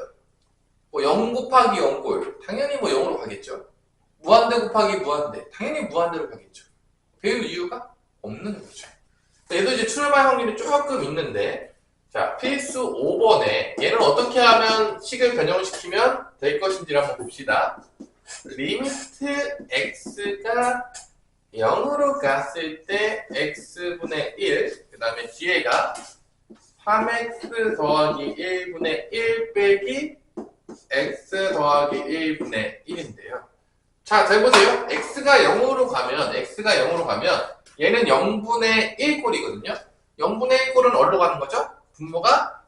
뭐 0 곱하기 0꼴. 당연히 뭐 0으로 가겠죠. 무한대 곱하기 무한대. 당연히 무한대로 가겠죠. 배울 이유가 없는 거죠. 얘도 이제 출발 확률이 조금 있는데, 자, 필수 5번에 얘는 어떻게 하면 식을 변형을 시키면 될 것인지를 한번 봅시다. 리미트 x가 0으로 갔을 때 x분의 1, 그 다음에 뒤에가 3x 더하기 1분의 1 빼기 x 더하기 1분의 1인데요. 자, 잘 보세요. x가 0으로 가면 얘는 0분의 1꼴이거든요. 0분의 1꼴은 어디로 가는 거죠? 분모가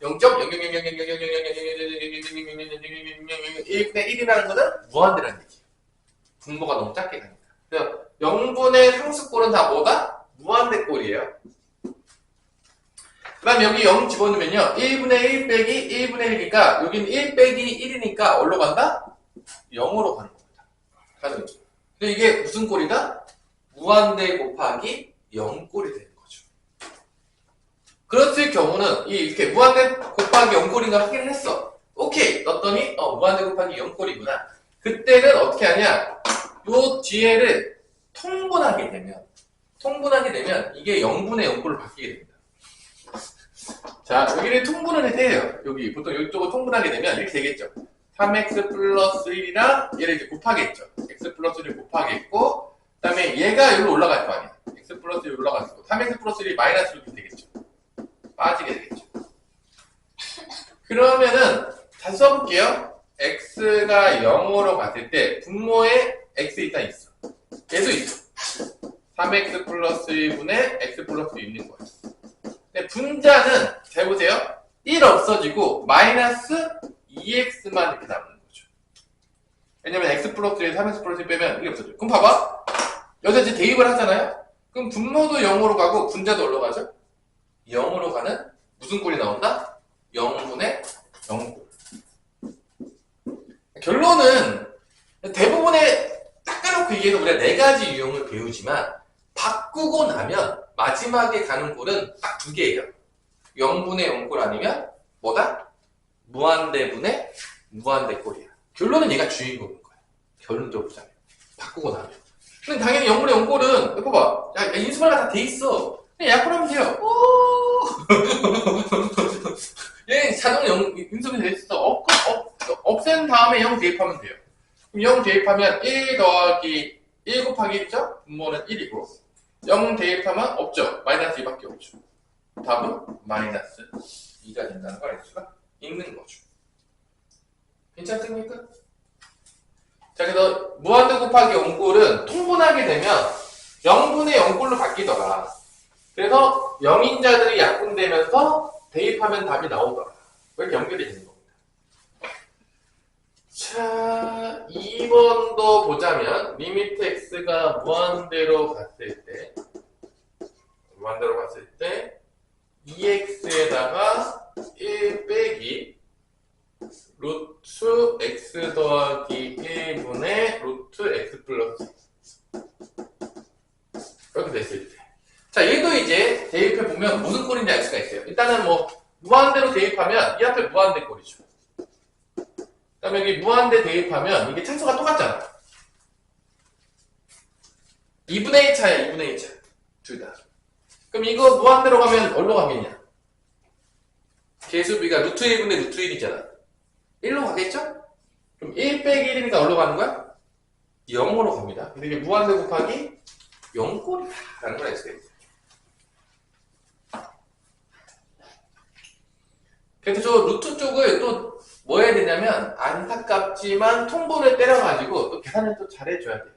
0.00000000000000000000000000000000000000000000000000000000000000000000000000000000000000000000000000000000000000000000000000000000000000000000000000000000000000000000000000000000000000000000000000000000000000000000000000000000000000000000000000000000000000000000000000000000000000000000000000000000000000000000000000000000000000000000000000000000000000000000000000000000000000000000000000000000000000000000000000000000000000000000000000000000000그다음 여기 0 집어넣으면요. 무한대꼴이에요. 그 다음 여기 0 집어넣으면요. 1분의 1 빼기 1분의 1이니까 여기는 1 빼기 1이니까 어디로 간다? 0으로 가는 겁니다. 가는 거죠. 근데 이게 무슨 꼴이다? 무한대 곱하기 0꼴이 되는 거죠. 그렇을 경우는 이렇게 무한대 곱하기 0꼴인가 확인을 했어. 오케이 넣었더니 무한대 곱하기 0꼴이구나. 그때는 어떻게 하냐? 요 뒤에를 통분하게 되면 이게 0분의 0꼴로 바뀌게 됩니다. 자, 여기를 통분을 해요. 여기 보통 이쪽을 통분하게 되면 이렇게 되겠죠. 3x 플러스 1이랑 얘를 이제 곱하겠죠. x 플러스 1을 곱하겠고, 그 다음에 얘가 여기로 올라갈 거 아니야. x 플러스 1이 올라가고, 3x 플러스 1이 마이너스로 되겠죠. 빠지게 되겠죠. 그러면은 다시 써볼게요. x가 0으로 갔을 때 분모에 x 일단 있어. 얘도 있어. 3x 플러스 1분의 x 플러스 1 있는 거야. 근데 분자는 잘 보세요. 1 없어지고 마이너스 2x만 이렇게 남는 거죠. 왜냐면 x 플러스 1, 3x 플러스 1 빼면 이게 없어져요. 그럼 봐봐. 여기서 이제 대입을 하잖아요. 그럼 분모도 0으로 가고 분자도 어디로 가죠? 0으로 가는 무슨 꼴이 나온다? 0분의 0꼴. 결론은 대부분의 딱 까놓고 얘기해서 우리가 4가지 유형을 배우지만 바꾸고 나면 마지막에 가는 꼴은 딱 2개예요. 0분의 0꼴 아니면 뭐다? 무한대분의 무한대꼴이야. 결론은 얘가 주인공인 거야. 결론적으로 보자면. 바꾸고 나면. 근데 당연히 0분의 0꼴은 봐봐. 야, 인수분해가 다 돼 있어. 그냥 약분하면 돼요. 얘 자동 인수분해 돼 있어. 없앤 다음에 0 대입하면 돼요. 그럼 0 대입하면 1 더하기 1 곱하기 1이죠? 분모는 1이고 0 대입하면 없죠. 마이너스 2밖에 없죠. 답은 마이너스 2가 된다는 걸 알 수가 있는 거죠. 괜찮습니까? 자, 그래서 무한대 곱하기 0꼴은 통분하게 되면 0분의 0꼴로 바뀌더라. 그래서 0인자들이 약분되면서 대입하면 답이 나오더라. 이렇게 연결이 되는 겁니다. 자, 2번도 보자면 리미트 x가 무한대로 갔을 때 2x 이렇게 됐을 때. 자, 얘도 이제 대입해보면 무슨 꼴인지 알 수가 있어요. 일단은 뭐, 무한대로 대입하면 이 앞에 무한대 꼴이죠. 그 다음에 여기 무한대 대입하면 이게 차수가 똑같잖아. 2분의 1 차야, 2분의 1 차. 둘 다. 그럼 이거 무한대로 가면 어디로 가겠냐? 개수비가 루트 1분의 루트 1이잖아. 1로 가겠죠? 그럼 1 빼기 1이니까 어디로 가는 거야? 0으로 갑니다. 근데 이게 무한대 곱하기 0꼴이다. 라는 걸 알 수가 있어요. 그래서 저 루트 쪽을 또 뭐 해야 되냐면, 안타깝지만 통분을 때려가지고 또 계산을 또 잘해줘야 돼요.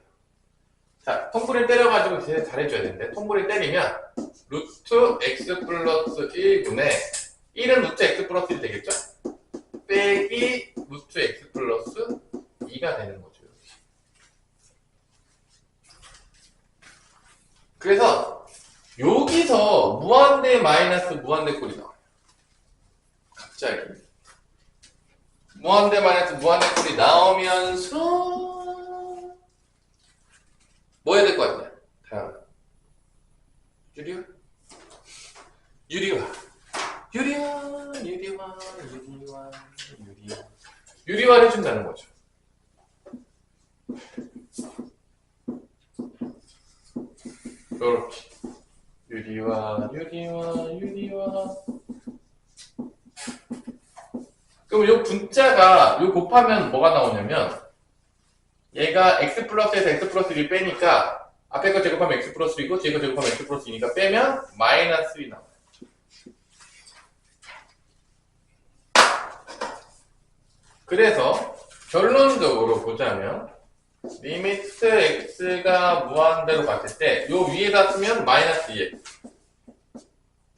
자, 통분을 때려가지고 계산 잘해줘야 되는데, 통분을 때리면 루트 x 플러스 1분의 1은 루트 x 플러스 1 되겠죠? 빼기 루트 x 플러스 2가 되는 거죠. 그래서 여기서 무한대 마이너스 무한대 꼴이 나와요. 갑자기 무한대 마이너스 무한대 꼴이 나오면서 뭐 해야 될 것 같냐? 다음 유리화? 유리화. 유리화, 유리화, 유리화, 유리화. 유리화를 해준다는 거죠. 이렇게. 유리화, 유리화, 유리화. 그럼 요 분자가, 요 곱하면 뭐가 나오냐면, 얘가 x 플러스에서 x 플러스 1을 빼니까, 앞에 거 제곱하면 x 플러스 1이고, 뒤에 거 제곱하면 x 플러스 2니까 빼면 마이너스 1이 나와요. 그래서 결론적으로 보자면 리미트 x가 무한대로 갔을 때 요 위에다 쓰면 마이너스 2x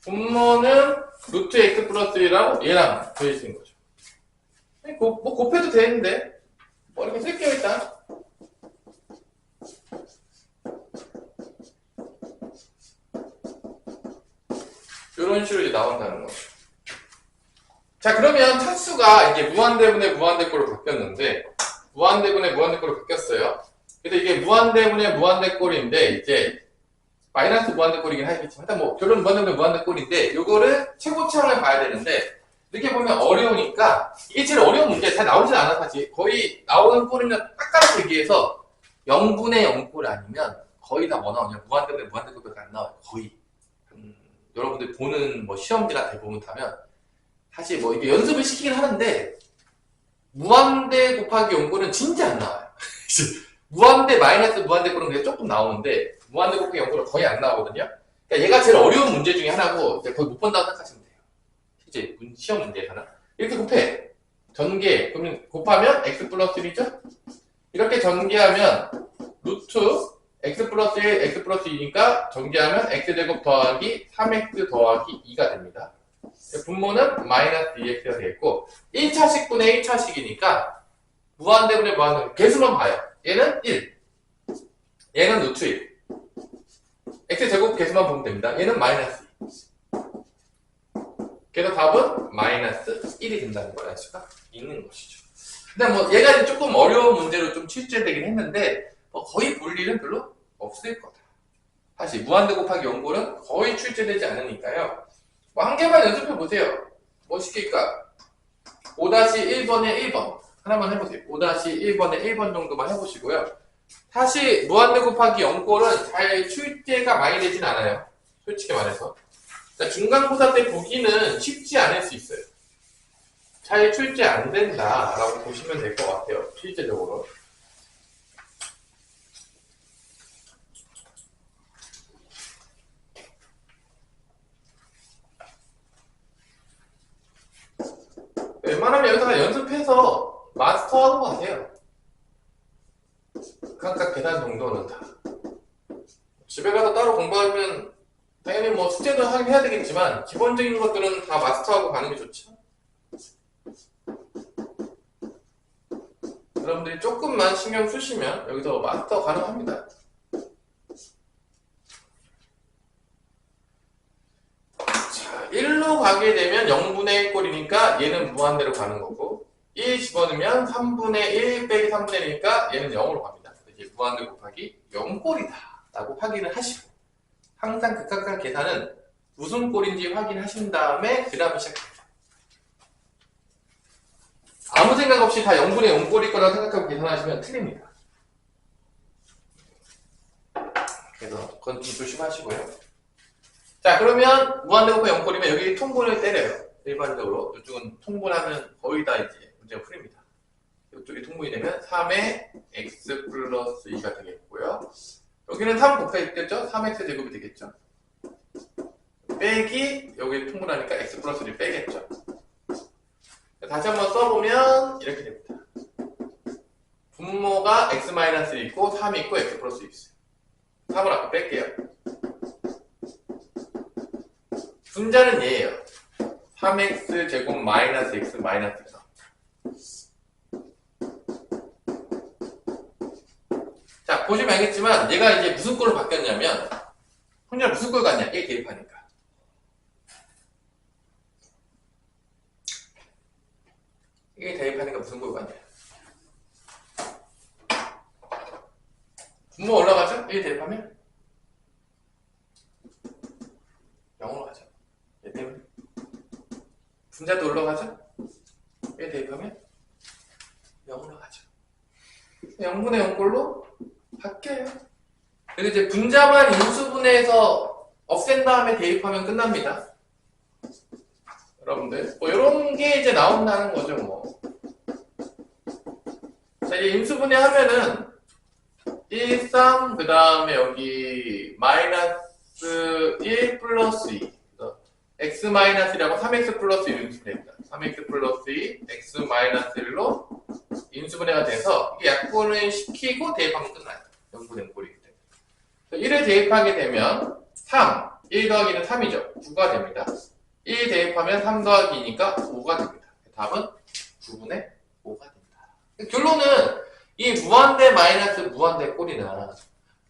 분모는 루트 x 플러스 1이라고 얘랑 더해지는 거죠. 뭐 곱해도 되는데 뭐 이렇게 쓸게요. 일단 이런 식으로 이제 나온다는 거죠. 자, 그러면 차수가 이제 무한대분의 무한대꼴로 바뀌었는데, 무한대분의 무한대꼴로 바뀌었어요. 그래서 이게 무한대분의 무한대꼴인데, 이제, 마이너스 무한대꼴이긴 하겠지만, 일단 뭐, 결론 무한대분의 무한대꼴인데, 요거를 최고차항을 봐야 되는데, 이렇게 보면 어려우니까, 이게 제일 어려운 문제, 잘 나오진 않아, 사실. 거의 나오는 꼴이면 깎아서 얘기해서, 0분의 0꼴 아니면, 거의 다 뭐 나오냐, 무한대분의 무한대꼴밖에 안 나와요, 거의. 여러분들 보는 뭐 시험지나 대부분 타면, 사실 뭐 이게 연습을 시키긴 하는데 무한대 곱하기 0꼴은 진짜 안 나와요. 무한대 마이너스 무한대 꼴은 그냥 조금 나오는데 무한대 곱하기 0꼴은 거의 안 나오거든요. 그러니까 얘가 제일 어려운 문제 중에 하나고 거의 못 본다고 생각하시면 돼요. 실제 시험 문제에서는 이렇게 곱해 전개 그러면 곱하면 x 플러스 1이죠. 이렇게 전개하면 루트 x 플러스 1 x 플러스 2니까 전개하면 x제곱 더하기 3x 더하기 2가 됩니다. 분모는 마이너스 2x가 되겠고 1차식분의 1차식이니까 무한대분의 무한대분 개수만 봐요. 얘는 1 얘는 루트 1 x제곱 개수만 보면 됩니다. 얘는 마이너스 2 그래서 답은 마이너스 1이 된다는 걸 알 수가 있는 것이죠. 근데 뭐 얘가 이제 조금 어려운 문제로 좀 출제되긴 했는데 뭐 거의 볼 일은 별로 없을 거다. 사실 무한대 곱하기 0꼴은 거의 출제되지 않으니까요. 뭐 한 개만 연습해 보세요. 뭐 시킬까? 5-1번에 1번 하나만 해보세요. 5-1번에 1번 정도만 해보시고요. 사실 무한대 곱하기 0꼴은 잘 출제가 많이 되진 않아요. 솔직히 말해서. 그러니까 중간고사 때 보기는 쉽지 않을 수 있어요. 잘 출제 안 된다라고 보시면 될 것 같아요. 실제적으로. 웬만하면 여기다가 연습해서 마스터하고 가세요. 각각 계산 정도는 다. 집에 가서 따로 공부하면 당연히 뭐 숙제도 하긴 해야 되겠지만 기본적인 것들은 다 마스터하고 가는 게 좋죠. 여러분들이 조금만 신경 쓰시면 여기서 마스터 가능합니다. 자, 1로 가게 되면 0분의 1꼴이니까 얘는 무한대로 가는 거고 1 집어넣으면 3분의 1 빼기 3분의 1이니까 얘는 0으로 갑니다. 이게 무한대 곱하기 0꼴이다 라고 확인을 하시고 항상 극한값 계산은 무슨 꼴인지 확인하신 다음에 그 다음에 시작합니다. 아무 생각 없이 다 0분의 0꼴일 거라고 생각하고 계산하시면 틀립니다. 그래서 그건 좀 조심하시고요. 자, 그러면 무한대곱과 0꼴이면 여기 통분을 때려요. 일반적으로 이쪽은 통분하면 거의 다 이제 문제가 풀립니다. 이쪽이 통분이 되면 3의 x 플러스 2가 되겠고요. 여기는 3 곱했겠죠? 3x 제곱이 되겠죠? 빼기 여기 통분하니까 x 플러스 1 빼겠죠? 다시 한번 써보면 이렇게 됩니다. 분모가 x-1 있고 3이 있고 x 플러스 1 있어요. 3을 아까 뺄게요. 분자는 얘예요. 3x 제곱 마이너스 x 마이너스 4. 자, 보시면 알겠지만 얘가 이제 무슨 꼴로 바뀌었냐면 혼자 무슨 꼴 같냐? 1 대입하니까. 이게 대입하니까 무슨 꼴 같냐? 분모 올라가죠? 1 대입하면 0으로 가죠. 얘 때문에. 분자도 올라가죠? 1 대입하면 0으로 가죠. 0분의 0꼴로 바뀌어요. 그래서 이제 분자만 인수분해해서 없앤 다음에 대입하면 끝납니다. 여러분들 뭐 이런 게 이제 나온다는 거죠. 뭐. 자, 이제 인수분해 하면은 1, 3, 그 다음에 여기 마이너스 1 플러스 2 x 마이너스 1하고 3x 플러스 1 인수분해입니다. 3x 플러스 2 x 마이너스 1로 인수분해가 돼서 이게 약분을 시키고 대입하면 끝나요. 0분의 0꼴이기 때문에 1을 대입하게 되면 3, 1 더하기는 3이죠. 9가 됩니다. 1 대입하면 3 더하기니까 5가 됩니다. 답은 9분의 5가 됩니다. 결론은 이 무한대 마이너스 무한대 꼴이나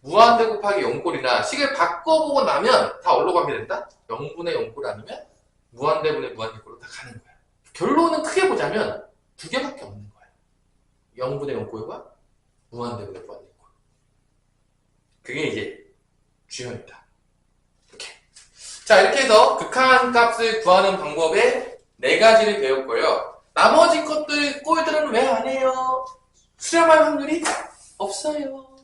무한대 곱하기 0꼴이나 식을 바꿔보고 나면 다 어디로 가게 된다? 0분의 0꼴 아니면 무한대분의 무한대 꼴로 다 가는 거야. 결론은 크게 보자면 두 개밖에 없는 거야. 0분의 0꼴과 무한대분의 무한대 꼴. 그게 이제 주요입니다. 이렇게. 자, 이렇게 해서 극한값을 구하는 방법의 4가지를 배웠고요. 나머지 꼴들은 왜 안 해요? 수렴할 확률이 없어요.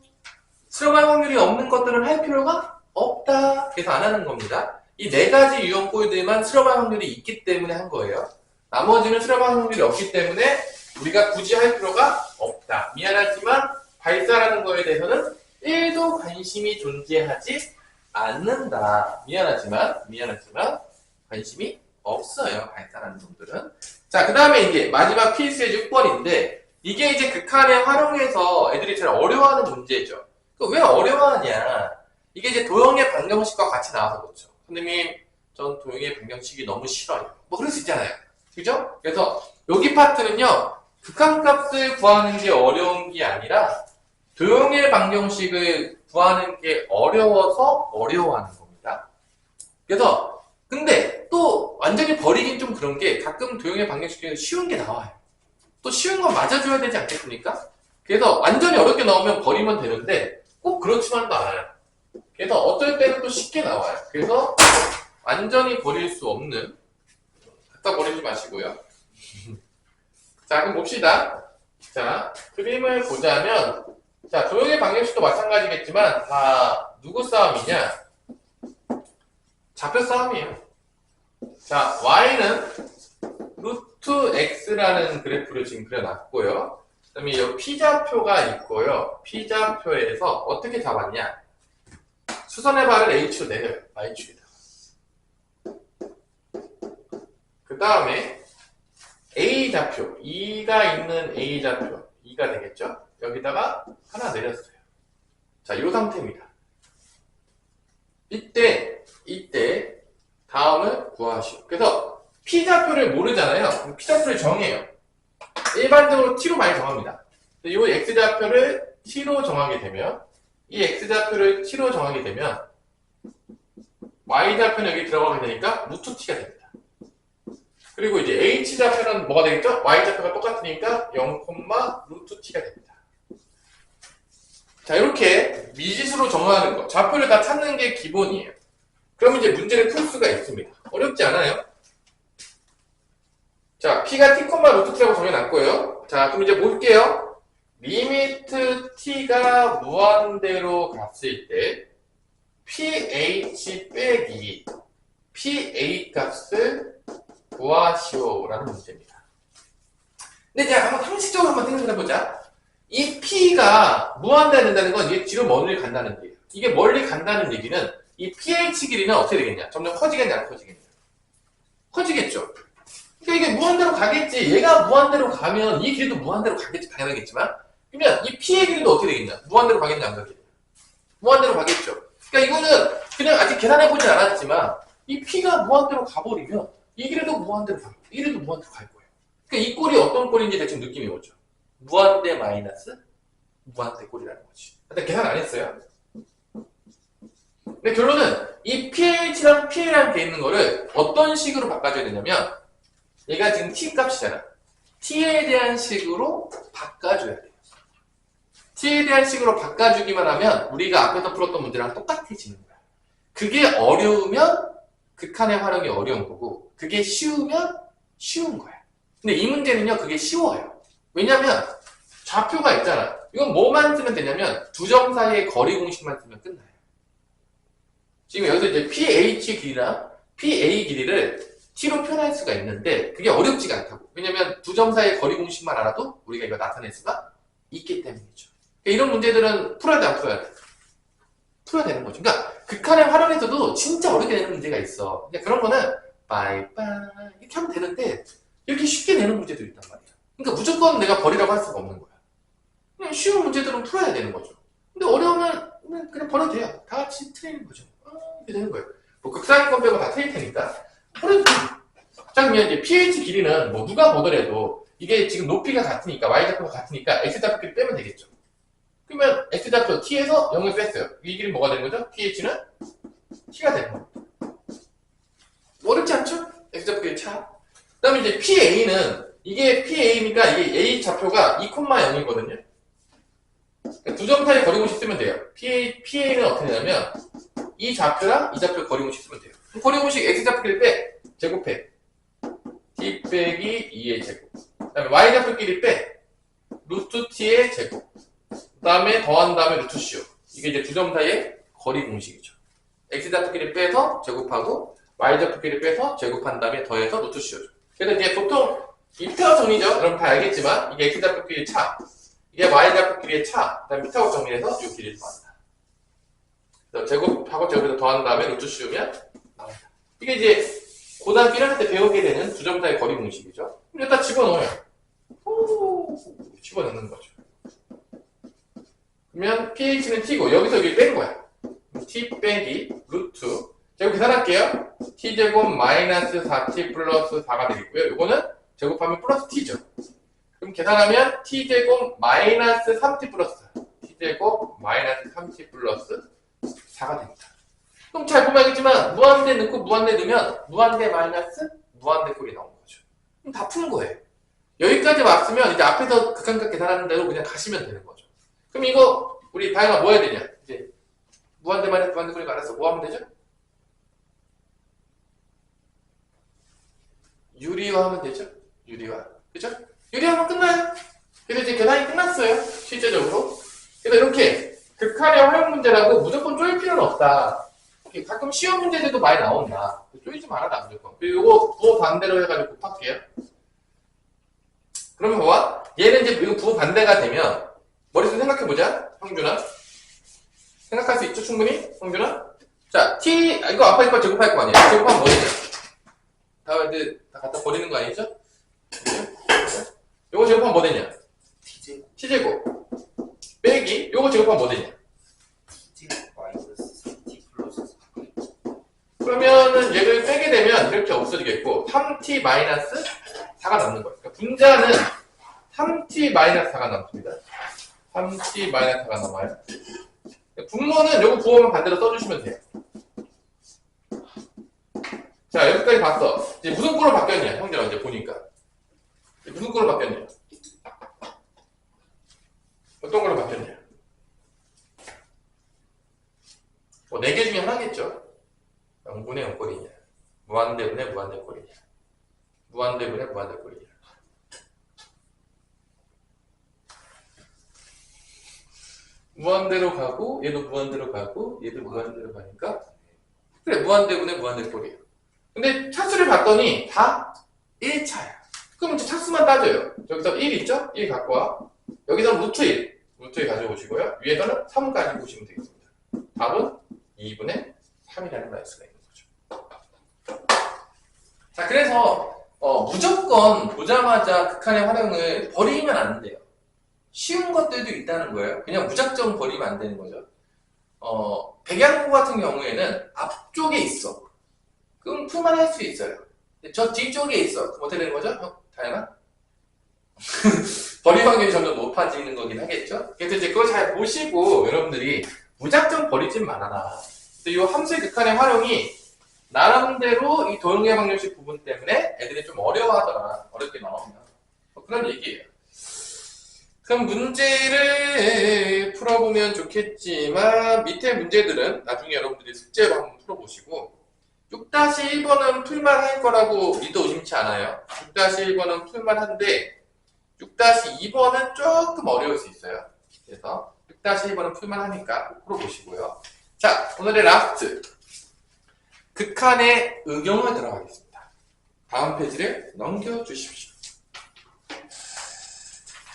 수렴할 확률이 없는 것들은 할 필요가 없다. 그래서 안 하는 겁니다. 이 4가지 유형 꼴들만 수렴할 확률이 있기 때문에 한 거예요. 나머지는 수렴할 확률이 없기 때문에 우리가 굳이 할 필요가 없다. 미안하지만 발사라는 거에 대해서는 1도 관심이 존재하지 않는다. 미안하지만 관심이 없어요. 발사라는 놈들은. 자, 그 다음에 이제 마지막 필수의 6번인데 이게 이제 극한에 활용해서 애들이 제일 어려워하는 문제죠. 왜 어려워하냐? 이게 이제 도형의 방정식과 같이 나와서 그렇죠. 선생님, 전 도형의 방정식이 너무 싫어요. 뭐 그럴 수 있잖아요. 그죠? 그래서 여기 파트는요, 극한값을 구하는 게 어려운 게 아니라 도형의 방정식을 구하는 게 어려워서 어려워하는 겁니다. 그래서 근데 또 완전히 버리긴 좀 그런 게 가끔 도형의 방정식 중에 쉬운 게 나와요. 또 쉬운 건 맞아줘야 되지 않겠습니까? 그래서 완전히 어렵게 나오면 버리면 되는데 꼭 그렇지만도 않아요. 그래서 어떨 때는 또 쉽게 나와요. 그래서 완전히 버릴 수 없는, 갖다 버리지 마시고요. 자, 그럼 봅시다. 자, 그림을 보자면, 자, 도형의 방정식도 마찬가지겠지만 다 누구 싸움이냐? 좌표 싸움이에요. 자, y는 루트 x라는 그래프를 지금 그려놨고요. 그 다음에 여기 p좌표가 있고요. p좌표에서 어떻게 잡았냐? 수선의 발을 h로 내려요. y축에다가. 그 다음에 a좌표, 2가 있는 a좌표, 2가 되겠죠? 여기다가 하나 내렸어요. 자, 이 상태입니다. 이때 다음을 구하시오. 그래서 p좌표를 모르잖아요. 그럼 p좌표를 정해요. 일반적으로 t로 많이 정합니다. 이 x좌표를 t로 정하게 되면 이 x좌표를 t로 정하게 되면 y좌표는 여기 들어가게 되니까 루트 t가 됩니다. 그리고 이제 h좌표는 뭐가 되겠죠? y좌표가 똑같으니까 0, 루트 t가 됩니다. 자, 이렇게 미지수로 정하는 거, 좌표를 다 찾는 게 기본이에요. 그럼 이제 문제를 풀 수가 있습니다. 어렵지 않아요? 자, P가 T, 루트 T라고 정해놨고요. 자, 그럼 이제 볼게요. 리미트 T가 무한대로 갔을 때 PH 빼기 PA 값을 구하시오라는 문제입니다. 근데 이제 한번 상식적으로 한번 생각을 해보자. 이 P가 무한대가 된다는 건 이게 뒤로 멀리 간다는 얘기예요. 이게 멀리 간다는 얘기는 이 pH 길이는 어떻게 되겠냐? 점점 커지겠냐, 안 커지겠냐? 커지겠죠. 그러니까 이게 무한대로 가겠지. 얘가 무한대로 가면 이 길이도 무한대로 가겠지, 당연하겠지만. 그러면 이 P의 길이도 어떻게 되겠냐? 무한대로 가겠냐, 안 가겠냐? 무한대로 가겠죠. 그러니까 이거는 그냥 아직 계산해보진 않았지만 이 P가 무한대로 가버리면 이 길이도 무한대로 가고 이 길이도 무한대로 갈 거예요. 그러니까 이 꼴이 어떤 꼴인지 대충 느낌이 오죠. 무한대 마이너스 무한대 꼴이라는 거지. 일단 계산 안 했어요. 근데 결론은 이 pH랑 PA라는 게 있는 거를 어떤 식으로 바꿔줘야 되냐면 얘가 지금 T 값이잖아. T에 대한 식으로 바꿔줘야 돼요. T에 대한 식으로 바꿔주기만 하면 우리가 앞에서 풀었던 문제랑 똑같아지는 거야. 그게 어려우면 극한의 활용이 어려운 거고 그게 쉬우면 쉬운 거야. 근데 이 문제는요 그게 쉬워요. 왜냐면 좌표가 있잖아. 이건 뭐만 쓰면 되냐면 두 점 사이의 거리 공식만 쓰면 끝나요. 지금 여기서 이제 pH 길이랑 PA 길이를 t로 표현할 수가 있는데 그게 어렵지가 않다고. 왜냐면 두 점 사이의 거리 공식만 알아도 우리가 이거 나타낼 수가 있기 때문이죠. 그러니까 이런 문제들은 풀어야 돼, 안 풀어야 돼? 풀어야 되는 거죠. 그러니까 극한의 활용에서도 진짜 어렵게 되는 문제가 있어. 그러니까 그런 거는 빠이빠이 이렇게 하면 되는데 이렇게 쉽게 내는 문제도 있단 말이야. 그러니까 무조건 내가 버리라고 할 수가 없는 거야. 그냥 쉬운 문제들은 풀어야 되는 거죠. 근데 어려우면 그냥 버려도 돼요. 다 같이 틀리는 거죠. 이렇게 되는 거예요. 뭐 극상위권 빼고 다 틀릴 테니까 버려도 돼요. 자, 그러면 이제 pH 길이는 뭐 누가 보더라도 이게 지금 높이가 같으니까 y좌표가 같으니까 x좌표끼리 빼면 되겠죠. 그러면 x좌표 t에서 0을 뺐어요. 이 길이 뭐가 되는 거죠? pH는 t가 되는 거예요. 어렵지 않죠? x좌표끼리 차. 그 다음에 이제 PA는 이게 PA니까 이게 A 좌표가 2,0이거든요. 두 점 사이 거리 공식 쓰면 돼요. PA는 어떻게 되냐면 이 좌표랑 이 좌표 거리 공식 쓰면 돼요. 거리 공식 X좌표끼리 빼 제곱해 T 빼기 2의 제곱. 그 다음에 Y좌표끼리 빼 루트 T의 제곱. 그 다음에 더한 다음에 루트 C요. 이게 이제 두 점 사이의 거리 공식이죠. X좌표끼리 빼서 제곱하고 Y좌표끼리 빼서 제곱한 다음에 더해서 루트 C요. 그래서 이제 보통 입타워 정리죠. 여러분 다 알겠지만 이게 X좌표끼리 차, 이게 Y좌표끼리의 차, 그 다음에 밑하고 정리해서 이 길이를 더한다. 제곱하고 제곱해서 더한 다음에 루트 씌우면 나온다. 이게 이제 고등학교 1학년 때 배우게 되는 두 점 사이 거리 공식이죠. 일단 집어넣어요. 집어넣는 거죠. 그러면 pH는 t고 여기서 여기 뺀 거야. t 빼기 루트. 제곱 계산할게요. t제곱 마이너스 4t 플러스 4가 되겠고요. 이거는 제곱하면 플러스 t죠. 그럼 계산하면 t제곱 마이너스 3t 플러스 t제곱 마이너스 3t 플러스 4가 됩니다. 그럼 잘 보면 알겠지만 무한대 넣고 무한대 넣으면 무한대 마이너스 무한대 꼴이 나오는 거죠. 그럼 다 푼 거예요. 여기까지 왔으면 이제 앞에서 극한값 계산하는 대로 그냥 가시면 되는 거죠. 그럼 이거 우리 다영아 뭐 해야 되냐? 이제 무한대 마이너스 무한대 꼴이 알아서 뭐 하면 되죠? 유리화하면 되죠? 유리화. 그죠? 유리화하면 끝나요. 그래서 이제 계산이 끝났어요. 실제적으로. 그래서 이렇게 극한의 활용 문제라고 무조건 쪼일 필요는 없다. 가끔 시험 문제들도 많이 나온다. 쪼이지 말아라, 무조건. 그리고 이거 부호 반대로 해가지고 곱할게요. 그러면 봐봐. 얘는 이제 이거 부호 반대가 되면 머릿속에 생각해보자. 형준아. 생각할 수 있죠, 충분히? 형준아? 자, 이거 아빠 이빨 제곱할 거 아니에요? 제곱하면 뭐 되냐? 다 갖다 버리는 거 아니죠? 요거 제곱하면 뭐 되냐? t제곱 빼기 요거 제곱하면 뭐 되냐? t제곱 마이너스 3t 플러스 4. 그러면은 얘를 빼게 되면 이렇게 없어지겠고 3t 마이너스 4가 남는 거예요. 그러니까 분자는 3t 마이너스 4가 남습니다. 3t 마이너스 4가 남아요. 분모는 요거 부호만 반대로 써주시면 돼요. 자, 여기까지 봤어. 이제 무슨 꼴로 바뀌었냐, 형제가 이제 보니까. 무슨 꼴로 바뀌었냐? 어떤 걸로 바뀌었냐? 뭐 4개 중에 하나겠죠. 0분의 0꼴이냐, 무한대분의 무한대꼴이냐, 무한대분의 무한대꼴이냐. 무한대로 가고 얘도 무한대로 가고 얘도 무한대로 가니까 그래 무한대분의 무한대꼴이에요. 근데 차수를 봤더니 다 1차야. 그럼 이제 차수만 따져요. 여기서 1 있죠? 1 갖고 와. 여기서는 루트 1. 루트 1 가져오시고요. 위에서는 3 가지고 오시면 되겠습니다. 답은 2분의 3이라는 말수가 있는 거죠. 자, 그래서 무조건 보자마자 극한의 활용을 버리면 안 돼요. 쉬운 것들도 있다는 거예요. 그냥 무작정 버리면 안 되는 거죠. 백양구 같은 경우에는 앞쪽에 있어. 그럼 풀만 할 수 있어요. 저 뒤쪽에 있어. 그럼 어떻게 되는 거죠? 다현아? 버릴 확률이 점점 높아지는 거긴 하겠죠? 그래서 이제 그걸 잘 보시고 여러분들이 무작정 버리진 말아라. 이 함수의 극한의 활용이 나름대로 이 도형의 방정식 부분 때문에 애들이 좀 어려워하더라. 어렵게 나오면. 그런 얘기예요. 그럼 문제를 풀어보면 좋겠지만 밑에 문제들은 나중에 여러분들이 숙제로 한번 풀어보시고 6-1번은 풀만 할 거라고 믿어 의심치 않아요. 6-1번은 풀만 한데 6-2번은 조금 어려울 수 있어요. 그래서 6-1번은 풀만 하니까 꼭 풀어보시고요. 자, 오늘의 라스트 극한의 응용을 들어가겠습니다. 다음 페이지를 넘겨주십시오.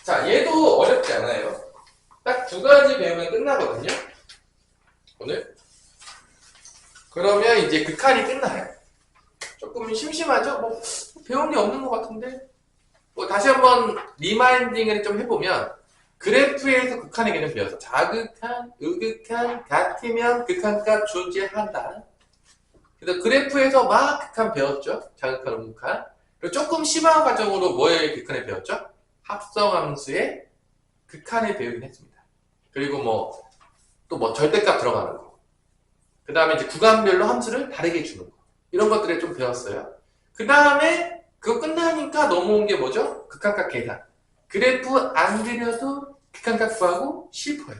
자, 얘도 어렵지 않아요. 딱 2가지 배우면 끝나거든요. 오늘. 그러면 이제 극한이 끝나요. 조금 심심하죠? 뭐, 배운 게 없는 것 같은데? 뭐, 다시 한번 리마인딩을 좀 해보면, 그래프에서 극한의 개념 배워서, 자극한, 의극한, 같으면 극한값 존재한다. 그래서 그래프에서 막 극한 배웠죠? 자극한, 의극한. 그리고 조금 심화 과정으로 뭐에 극한을 배웠죠? 합성함수의 극한을 배우긴 했습니다. 그리고 또 절대값 들어가는 거. 그 다음에 이제 구간별로 함수를 다르게 주는 거. 이런 것들을 좀 배웠어요. 그 다음에 그거 끝나니까 넘어온 게 뭐죠? 극한값 계산. 그래프 안 그려도 극한값 구하고 싶어요.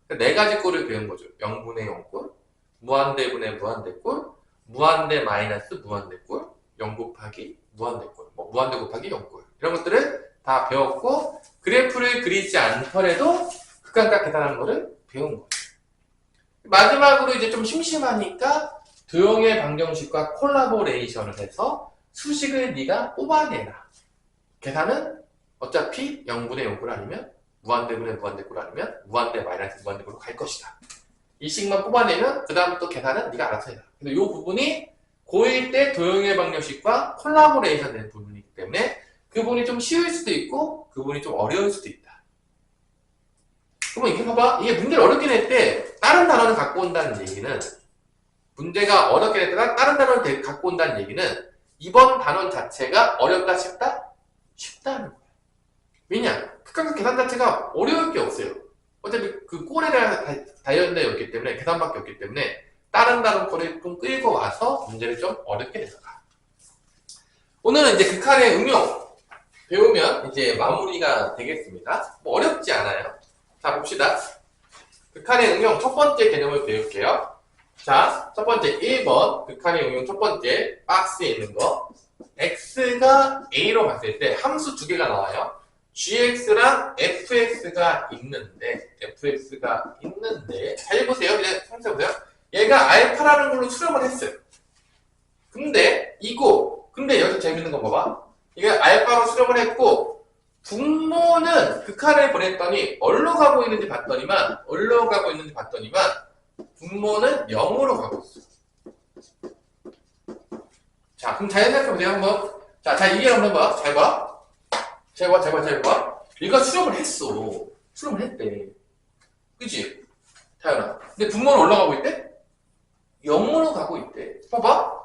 그러니까 4가지 꼴을 배운 거죠. 0분의 0꼴, 무한대분의 무한대꼴, 무한대 마이너스 무한대꼴, 0 곱하기 무한대꼴, 무한대 곱하기 0꼴. 이런 것들을 다 배웠고 그래프를 그리지 않더라도 극한값 계산하는 거를 배운 거예요. 마지막으로 이제 좀 심심하니까 도형의 방정식과 콜라보레이션을 해서 수식을 네가 뽑아내라. 계산은 어차피 0분의 0꼴 아니면 무한대분의 무한대꼴 아니면 무한대 마이너스 무한대꼴로 갈 것이다. 이 식만 뽑아내면 그 다음 또 계산은 네가 알아서 해라. 그래서 이 부분이 고1 때 도형의 방정식과 콜라보레이션 되는 부분이기 때문에 그 부분이 좀 쉬울 수도 있고 그 부분이 좀 어려울 수도 있다. 그러면 이렇게 봐봐. 이게 문제를 어렵게 낼 때 다른 단어를 갖고 온다는 얘기는 문제가 어렵게 낼 때 다른 단어를 갖고 온다는 얘기는 이번 단원 자체가 어렵다 쉽다? 쉽다는 거야. 왜냐? 극한값 계산 자체가 어려울 게 없어요. 어차피 그 꼴에 대한 다이어트였기 때문에 계산밖에 없기 때문에 다른 단원 꼴을 좀 끌고 와서 문제를 좀 어렵게 내려가. 오늘은 이제 극한의 응용 배우면 이제 마무리가 되겠습니다. 뭐 어렵지 않아요. 자, 봅시다. 극한의 응용 첫 번째 개념을 배울게요. 자, 첫 번째 1번 극한의 응용 첫 번째 박스에 있는 거 x가 a로 갔을 때 함수 2개가 나와요. gx랑 fx가 있는데 잘 보세요. 그냥 상세보세요. 얘가 알파라는 걸로 수렴을 했어요. 근데 여기서 재밌는 거 봐봐. 이게 알파로 수렴을 했고 분모는 극한을 보냈더니 어디로 가고 있는지 봤더니만 분모는 0으로 가고 있어. 자, 그럼 잘 생각해보세요 한번. 자, 이게 한번 봐. 잘 봐. 얘가 수렴을 했어. 수렴을 했대. 그치? 타연아. 근데 분모는 올라가고 있대? 0으로 가고 있대. 봐봐.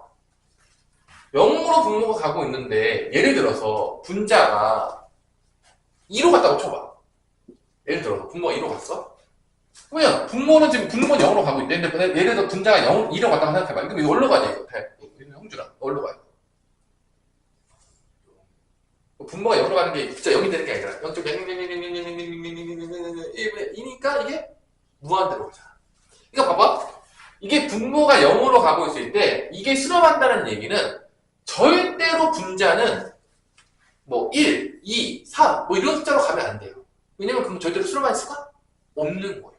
0으로 분모가 가고 있는데 예를 들어서 분자가 2로 갔다고 쳐봐. 예를 들어서 분모가 2로 갔어? 그러면 분모는 0으로 가고 있대. 근데 예를 들어 분자가 2로 갔다고 생각해봐. 그럼 이거 어디로 가냐 이거. 형준아 어디로 가요? 분모가 0으로 가는 게 진짜 0이 되는 게 아니라 0.0000000000000000000000000000000000000000000000000000000000000000000000000이니까 이게 무한대로 가잖아. 그러니까 봐봐. 이게 분모가 0으로 가고 있을 때 이게 실험한다는 얘기는 절대로 분자는 뭐 1, 2, 3 뭐 이런 숫자로 가면 안 돼요. 왜냐면 그럼 절대로 실험할 수가 없는 거예요.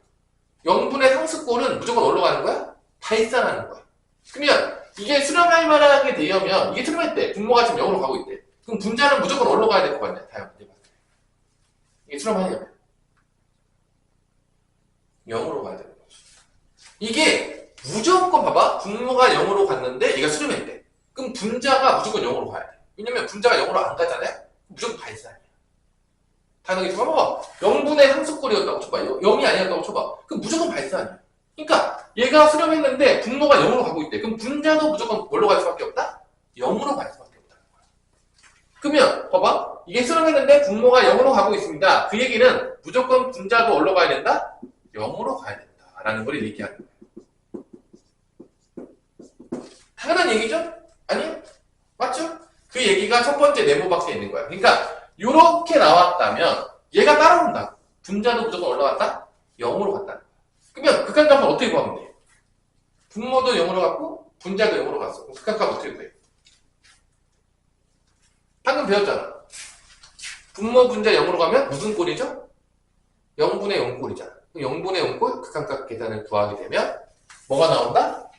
0분의 상수꼴은 무조건 올라가는 거야? 발산하는 거야. 그러면 이게 수렴할 만하게 되면 이게 수렴할 때 분모가 지금 0으로 가고 있대. 그럼 분자는 무조건 올라가야 될 것 같네. 다음 문제 봐. 이게 수렴하려면 0으로 가야 되는 거지. 이게 무조건 봐봐. 분모가 0으로 갔는데 얘가 수렴했대. 그럼 분자가 무조건 0으로 가야 돼. 왜냐면 분자가 0으로 안 가잖아요? 무조건 발산이야. 당연히 봐봐. 0분의 상수꼴이었다고 쳐봐. 0이 아니었다고 쳐봐. 그럼 무조건 발산이야. 그러니까 얘가 수렴했는데 분모가 0으로 가고 있대. 그럼 분자도 무조건 뭘로 갈 수밖에 없다? 0으로 갈 수밖에 없다는 거야. 그러면 봐봐. 이게 수렴했는데 분모가 0으로 가고 있습니다. 그 얘기는 무조건 분자도 어디로 가야 된다? 0으로 가야 된다. 라는 걸 얘기하는 거예요. 당연한 얘기죠? 아니요? 맞죠? 그 얘기가 첫 번째 네모밖에 있는 거야. 그러니까 요렇게 나왔다면 얘가 따라온다. 분자도 무조건 올라갔다? 0으로 갔다. 그러면 극한값은 어떻게 구하면 돼? 분모도 0으로 갔고 분자도 0으로 갔어. 그럼 극한값 어떻게 돼? 방금 배웠잖아. 분모 분자 0으로 가면 무슨 꼴이죠? 0분의 0 꼴이잖아. 0분의 0 꼴 극한값 계산을 구하게 되면 뭐가 나온다?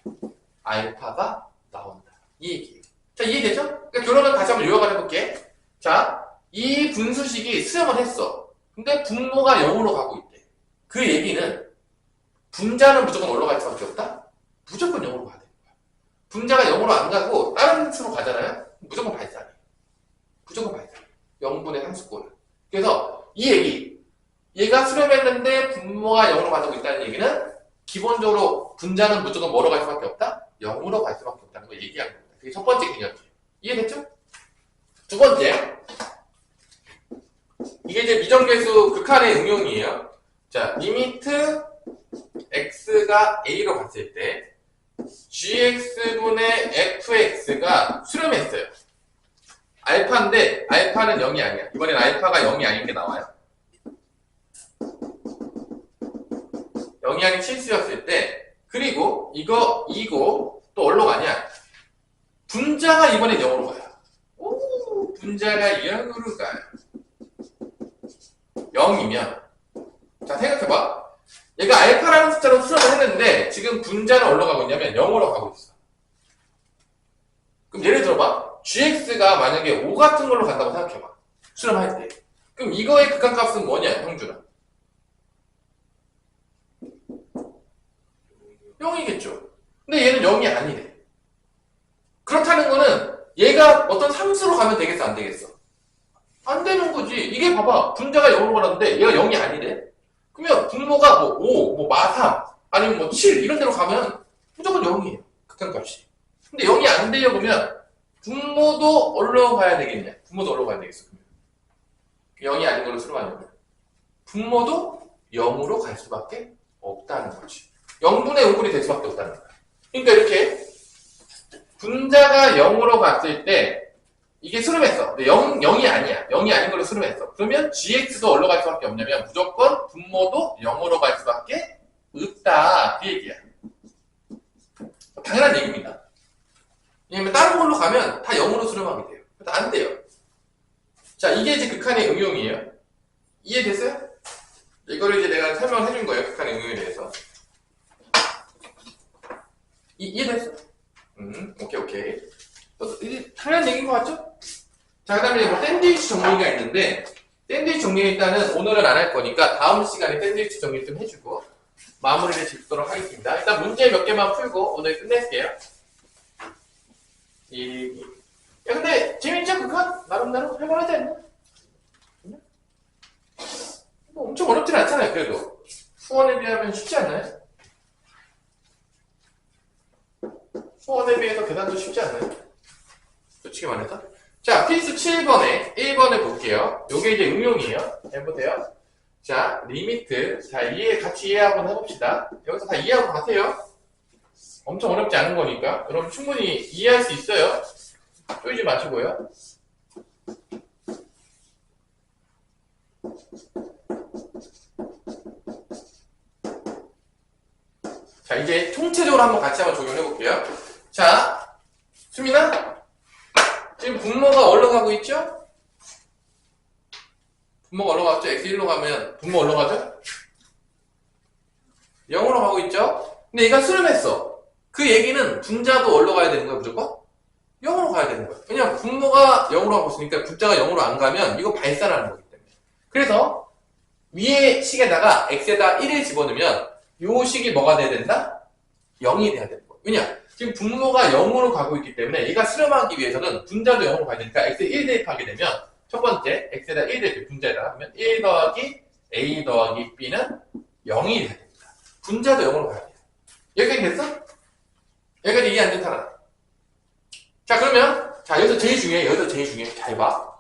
알파가 나온다. 이 얘기예요. 자, 이해되죠? 그러니까 결론은 다시 한번 요약을 해볼게. 자, 이 분수식이 수렴을 했어. 근데 분모가 0으로 가고 있대. 그 얘기는 분자는 무조건 올라갈 수밖에 없다? 무조건 0으로 가야 돼. 분자가 0으로 안 가고 다른 수로 가잖아요? 무조건 발산해. 무조건 발산해. 0분의 상수꼴은. 그래서 이 얘기, 얘가 수렴했는데 분모가 0으로 가고 있다는 얘기는 기본적으로 분자는 무조건 뭐로 갈 수밖에 없다? 0으로 갈 수밖에 없다는 걸 얘기하는 겁니다. 그게 첫 번째 개념이에요. 이해됐죠? 두 번째, 이게 이제 미정계수 극한의 응용이에요. 자, 리미트 x가 a로 갔을 때 gx분의 fx가 수렴했어요. 알파인데 알파는 0이 아니야. 이번엔 알파가 0이 아닌 게 나와요. 0이 아닌 실수였을 때, 그리고 이거 또 어디로 가냐? 분자가 이번엔 0으로 가요. 오, 분자가 0으로 가요. 0이면 자, 생각해봐. 얘가 알파라는 숫자로 수렴을 했는데 지금 분자는 어디로 가고 있냐면 0으로 가고 있어. 그럼 예를 들어봐. gx가 만약에 5 같은 걸로 간다고 생각해봐. 수렴할 때. 그럼 이거의 극한값은 뭐냐, 형준아? 0이겠죠. 근데 얘는 0이 아니래. 그렇다는 거는 얘가 어떤 상수로 가면 되겠어, 안 되겠어? 안 되는 거지. 이게 봐봐. 분자가 0으로 가는데 얘가 0이 아니래. 그러면 분모가 뭐 5, 뭐 마3, 아니면 뭐 7 이런 데로 가면 무조건 0이에요. 극한값이. 근데 0이 안 되려고 하면 분모도 올라가야 되겠냐? 분모도 올라가야 되겠어. 그러면 0이 아닌 걸로 수렴하려면 분모도 0으로 갈 수밖에 없다는 거지. 0분의 5꼴이 될 수밖에 없다는 거야. 그러니까 이렇게 분자가 0으로 갔을 때 이게 수렴했어. 근데 0이 아니야. 0이 아닌 걸로 수렴했어. 그러면 gx도 어디로 갈 수밖에 없냐면 무조건 분모도 0으로 갈 수밖에 없다. 그 얘기야. 당연한 얘기입니다. 왜냐면 다른 걸로 가면 다 0으로 수렴하게 돼요. 그래서 안 돼요. 자, 이게 이제 극한의 응용이에요. 이해됐어요? 이거를 이제 내가 설명을 해준 거예요. 극한의 응용에 대해서. 이해됐어? 오케이. 이게 당연한 얘기인 것 같죠? 자, 그 다음에 뭐 샌드위치 정리가 있는데, 샌드위치 정리 일단은 오늘은 안 할 거니까 다음 시간에 샌드위치 정리 좀 해주고 마무리를 짓도록 하겠습니다. 일단 문제 몇 개만 풀고 오늘 끝낼게요. 야, 근데 재밌죠? 극한? 나름대로 해볼만하지 않나? 뭐 엄청 어렵진 않잖아요, 그래도. 수원에 비하면 쉽지 않나요? 수원에 비해서 계산도 쉽지 않나요? 솔직히 말해서. 자, 필수 7번에 1번을 볼게요. 요게 이제 응용이에요. 해보세요. 자, 리미트. 자, 같이 이해 한번 해봅시다. 여기서 다 이해하고 가세요. 엄청 어렵지 않은 거니까. 여러분 충분히 이해할 수 있어요. 쪼이지 마시고요. 자, 이제 총체적으로 한번 같이 한번 적용해 볼게요. 자, 수민아, 지금 분모가 어디로 가고 있죠? 분모가 어디로 갔죠? x1로 가면 분모 어디로 가죠? 0으로 가고 있죠? 근데 얘가 수렴했어. 그 얘기는 분자도 어디로 가야 되는 거야, 무조건? 0으로 가야 되는 거야. 왜냐면 분모가 0으로 가고 있으니까 분자가 0으로 안 가면 이거 발산하는 거기 때문에. 그래서 위에 식에다가 x에다 1을 집어넣으면 요 식이 뭐가 돼야 된다? 0이 돼야 되는 거야. 왜냐? 지금 분모가 0으로 가고 있기 때문에 얘가 수렴하기 위해서는 분자도 0으로 가야 되니까 x에 1 대입하게 되면 첫 번째 x에다 1 대입 분자에다가 하면 1 더하기 a 더하기 b는 0이 돼야 됩니다. 분자도 0으로 가야 돼요. 여기까지 됐어? 여기까지 이해 안 된 사람? 자, 그러면 자, 여기서 제일 중요해. 잘 봐.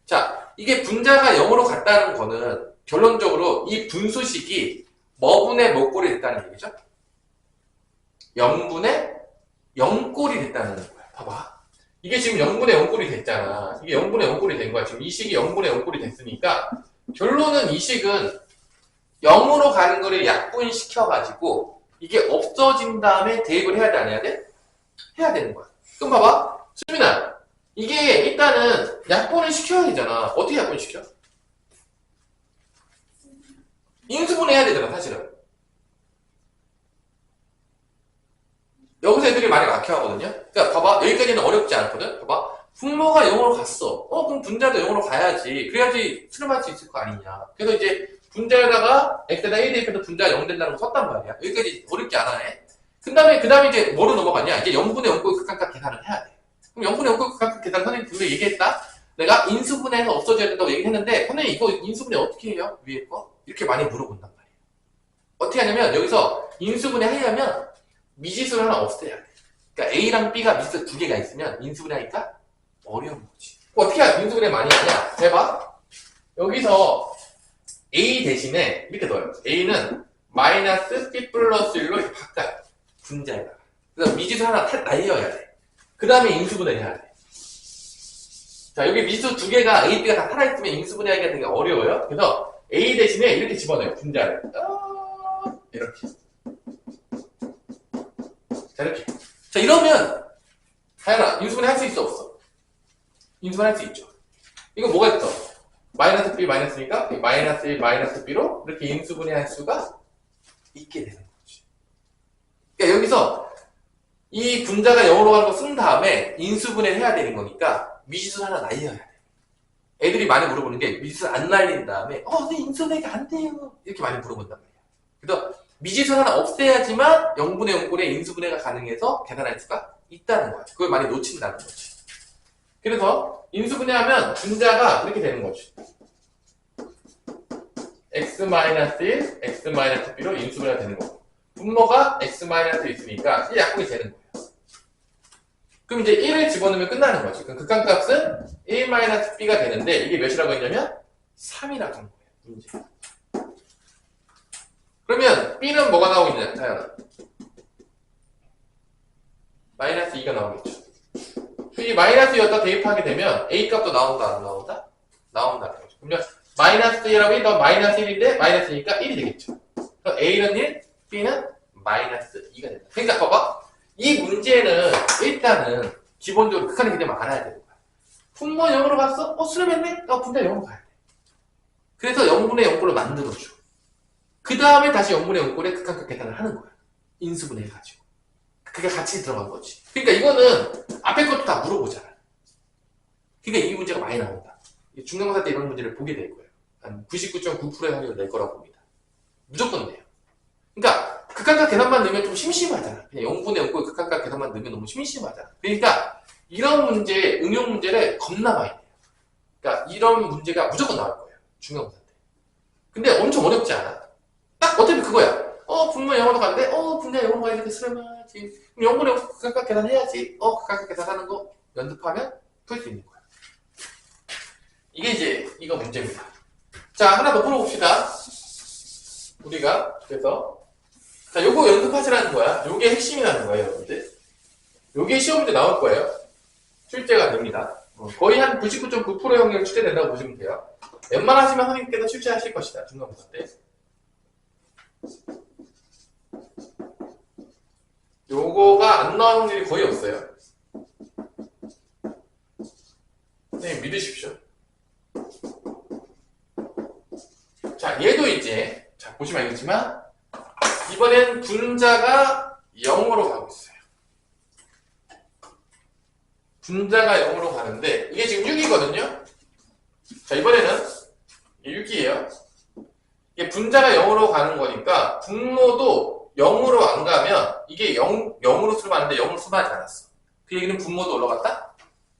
자, 이게 분자가 0으로 갔다는 거는 결론적으로 이 분수식이 뭐분의 몇 꼴이 됐다는 얘기죠? 0분의 0꼴이 됐다는 거야. 봐봐. 이게 지금 0분의 0꼴이 됐잖아. 이게 0분의 0꼴이 된 거야. 지금 이 식이 0분의 0꼴이 됐으니까 결론은 이 식은 0으로 가는 거를 약분시켜가지고 이게 없어진 다음에 대입을 해야 돼, 안 해야 돼? 해야 되는 거야. 그럼 봐봐. 수민아, 이게 일단은 약분을 시켜야 되잖아. 어떻게 약분시켜? 인수분해해야 되잖아, 사실은. 여기서 애들이 많이 막혀하거든요. 그러니까 봐봐, 여기까지는 어렵지 않거든. 봐봐, 분모가 0으로 갔어. 그럼 분자도 0으로 가야지. 그래야지 수렴할 수 있을 거 아니냐. 그래서 이제 분자에다가 x에다 1 대입해서 분자가 0 된다는 거 썼단 말이야. 여기까지 어렵지 않아네. 그 다음에 이제 뭐로 넘어가냐? 이제 0분의 0꼴 극한값 계산을 해야 돼. 그럼 0분의 0꼴 극한값 계산 선생님 분명히 얘기했다? 내가 인수분해해서 없어져야 된다고 얘기했는데, 선생님 이거 인수분해 어떻게 해요? 위에 거? 이렇게 많이 물어본단 말이에요. 어떻게 하냐면, 여기서 인수분해 하려면 미지수를 하나 없애야 돼. 그러니까 A랑 B가 미지수 두 개가 있으면 인수분해 하니까 어려운 거지. 어떻게 인수분해 많이 하냐? 해봐. 여기서 A 대신에 이렇게 넣어요. A는 마이너스 B 플러스 1로 이렇게 바꿔요. 분자에다가. 그래서 미지수 하나 날려야 돼. 그 다음에 인수분해를 해야 돼. 자, 여기 미지수 두 개가 A, B가 다 살아있으면 인수분해하기가 되게 어려워요. 그래서 A 대신에 이렇게 집어넣어요. 분자를. 이렇게. 자, 이렇게. 자, 이러면 하연아, 인수분해 할 수 있어, 없어? 인수분해 할 수 있죠. 이거 뭐가 있어? 마이너스 B 마이너스니까 마이너스 1 마이너스 B로 이렇게 인수분해 할 수가 있게 되는 거지. 그러니까 여기서 이 분자가 0으로 가는 거 쓴 다음에 인수분해를 해야 되는 거니까 미지수 하나 날려야 돼. 애들이 많이 물어보는 게 미지수 안 날린 다음에 근데 인수분해가 안 돼요. 이렇게 많이 물어본단 말이야. 그래서 미지수 하나 없애야지만 0분의 0꼴의 인수분해가 가능해서 계산할 수가 있다는 거지. 그걸 많이 놓친다는 거지. 그래서 인수분해하면 분자가 이렇게 되는 거지. x-1, x-b로 인수분해가 되는 거고, 분모가 x-1 있으니까 1 약분이 되는 거예요. 그럼 이제 1을 집어넣으면 끝나는 거지. 그럼 극한값은 1-b가 되는데 이게 몇이라고 했냐면 3이라고 한 거예요. 문제. 그러면 b는 뭐가 나오고 있냐? 자연아. 마이너스 2가 나오겠죠. 이 마이너스 2였다 대입하게 되면 a 값도 나온다, 안 나온다? 나온다는 거죠. 그러면 마이너스 1하고 1 더하면 마이너스 1인데 마이너스 2니까 1이 되겠죠. 그럼 a는 1, b는 마이너스 2가 된다. 그러니까 봐봐. 이 문제는 일단은 기본적으로 극한의 개념을 알아야 되는 거야. 분모 0으로 갔어? 수렴했네? 분자 0으로 가야 돼. 그래서 0분의 0꼴을 만들어줘. 그 다음에 다시 0분의 0꼴의 극한값 계산을 하는 거야. 인수분해 해가지고. 그게 같이 들어간 거지. 그러니까 이거는 앞에 것도 다 물어보잖아. 그러니까 이 문제가 많이 나온다. 중간고사 때 이런 문제를 보게 될 거예요. 한 99.9%의 확률을 낼 거라고 봅니다. 무조건 돼요. 그러니까 극한값 계산만 넣으면 좀 심심하잖아. 그냥 0분의 0꼴 극한값 계산만 넣으면 너무 심심하잖아. 그러니까 이런 문제, 응용 문제를 겁나 많이 내요. 그러니까 이런 문제가 무조건 나올 거예요. 중간고사 때. 근데 엄청 어렵지 않아. 딱 어차피 그거야. 분모 0으로 가는데 분자 0으로 가야 이렇게 수렴해야지. 그럼 0분의 0 극한값 계산해야지. 극한값 계산하는 거 연습하면 풀 수 있는 거야. 이게 이제 이거 문제입니다. 자, 하나 더 풀어봅시다. 우리가 그래서 자, 요거 연습하시라는 거야. 요게 핵심이라는 거예요, 여러분들. 요게 시험 문제 나올 거예요. 출제가 됩니다. 거의 한 99.9%의 확률 출제된다고 보시면 돼요. 웬만하시면 선생님께서 출제하실 것이다. 중간고사 때. 요거가 안 나오는 일이 거의 없어요. 선생님 믿으십시오. 자, 얘도 이제, 자, 보시면 알겠지만, 이번엔 분자가 0으로 가고 있어요. 분자가 0으로 가는데, 이게 지금 6이거든요? 자, 이번에는 6이에요. 이게 분자가 0으로 가는 거니까, 분모도 0으로 안 가면, 이게 0으로 수렴하는데 0으로 수렴하지 않았어. 그 얘기는 분모도 올라갔다?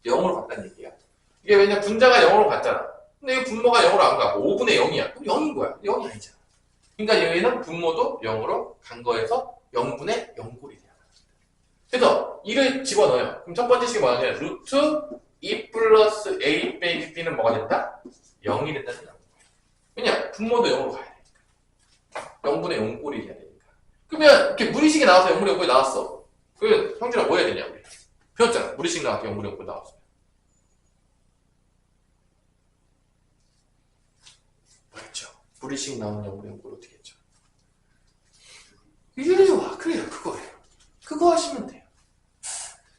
0으로 갔다는 얘기야. 이게 왜냐면 분자가 0으로 갔잖아. 근데 이 분모가 0으로 안 가고 5분의 0이야. 그럼 0인 거야. 0이 아니잖아. 그러니까 여기는 분모도 0으로 간 거에서 0분의 0꼴이 돼요. 그래서 이를 집어넣어요. 그럼 첫 번째 식이 뭐냐면 루트 2 플러스 a 빼기 b는 뭐가 된다? 0이 된다는 거야. 왜냐? 분모도 0으로 가야 되니까. 0분의 0꼴이 돼야 되니까. 그러면 이렇게 무리식이 나와서 0분의 0꼴이 나왔어. 그러면 형준아 뭐 해야 되냐? 우리 배웠잖아. 무리식 나와서 0분의 0꼴 나왔어. 뭐였죠? 무리식 나오는 0분의 0꼴 어떻게 했죠? 이래 좋아. 그래요. 그거예요. 그거 하시면 돼요.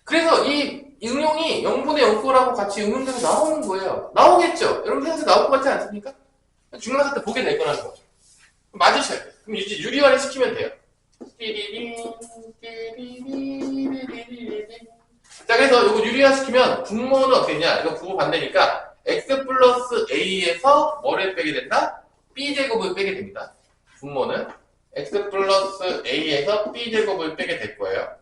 그래서 이 응용이 0분의 0꼴하고 같이 응용돼서 나오는 거예요. 나오겠죠? 여러분 생각해 나올 것 같지 않습니까? 중간고사 때 보게 될 거라는 거죠. 맞으셔야 돼요. 그럼 이제 유리화를 시키면 돼요. 자, 그래서 이거 유리화 시키면 분모는 어떻게 되냐? 이거 부호 반대니까 x 플러스 a에서 뭐를 빼게 된다? b제곱을 빼게 됩니다. 분모는 x 플러스 a에서 b제곱을 빼게 될 거예요.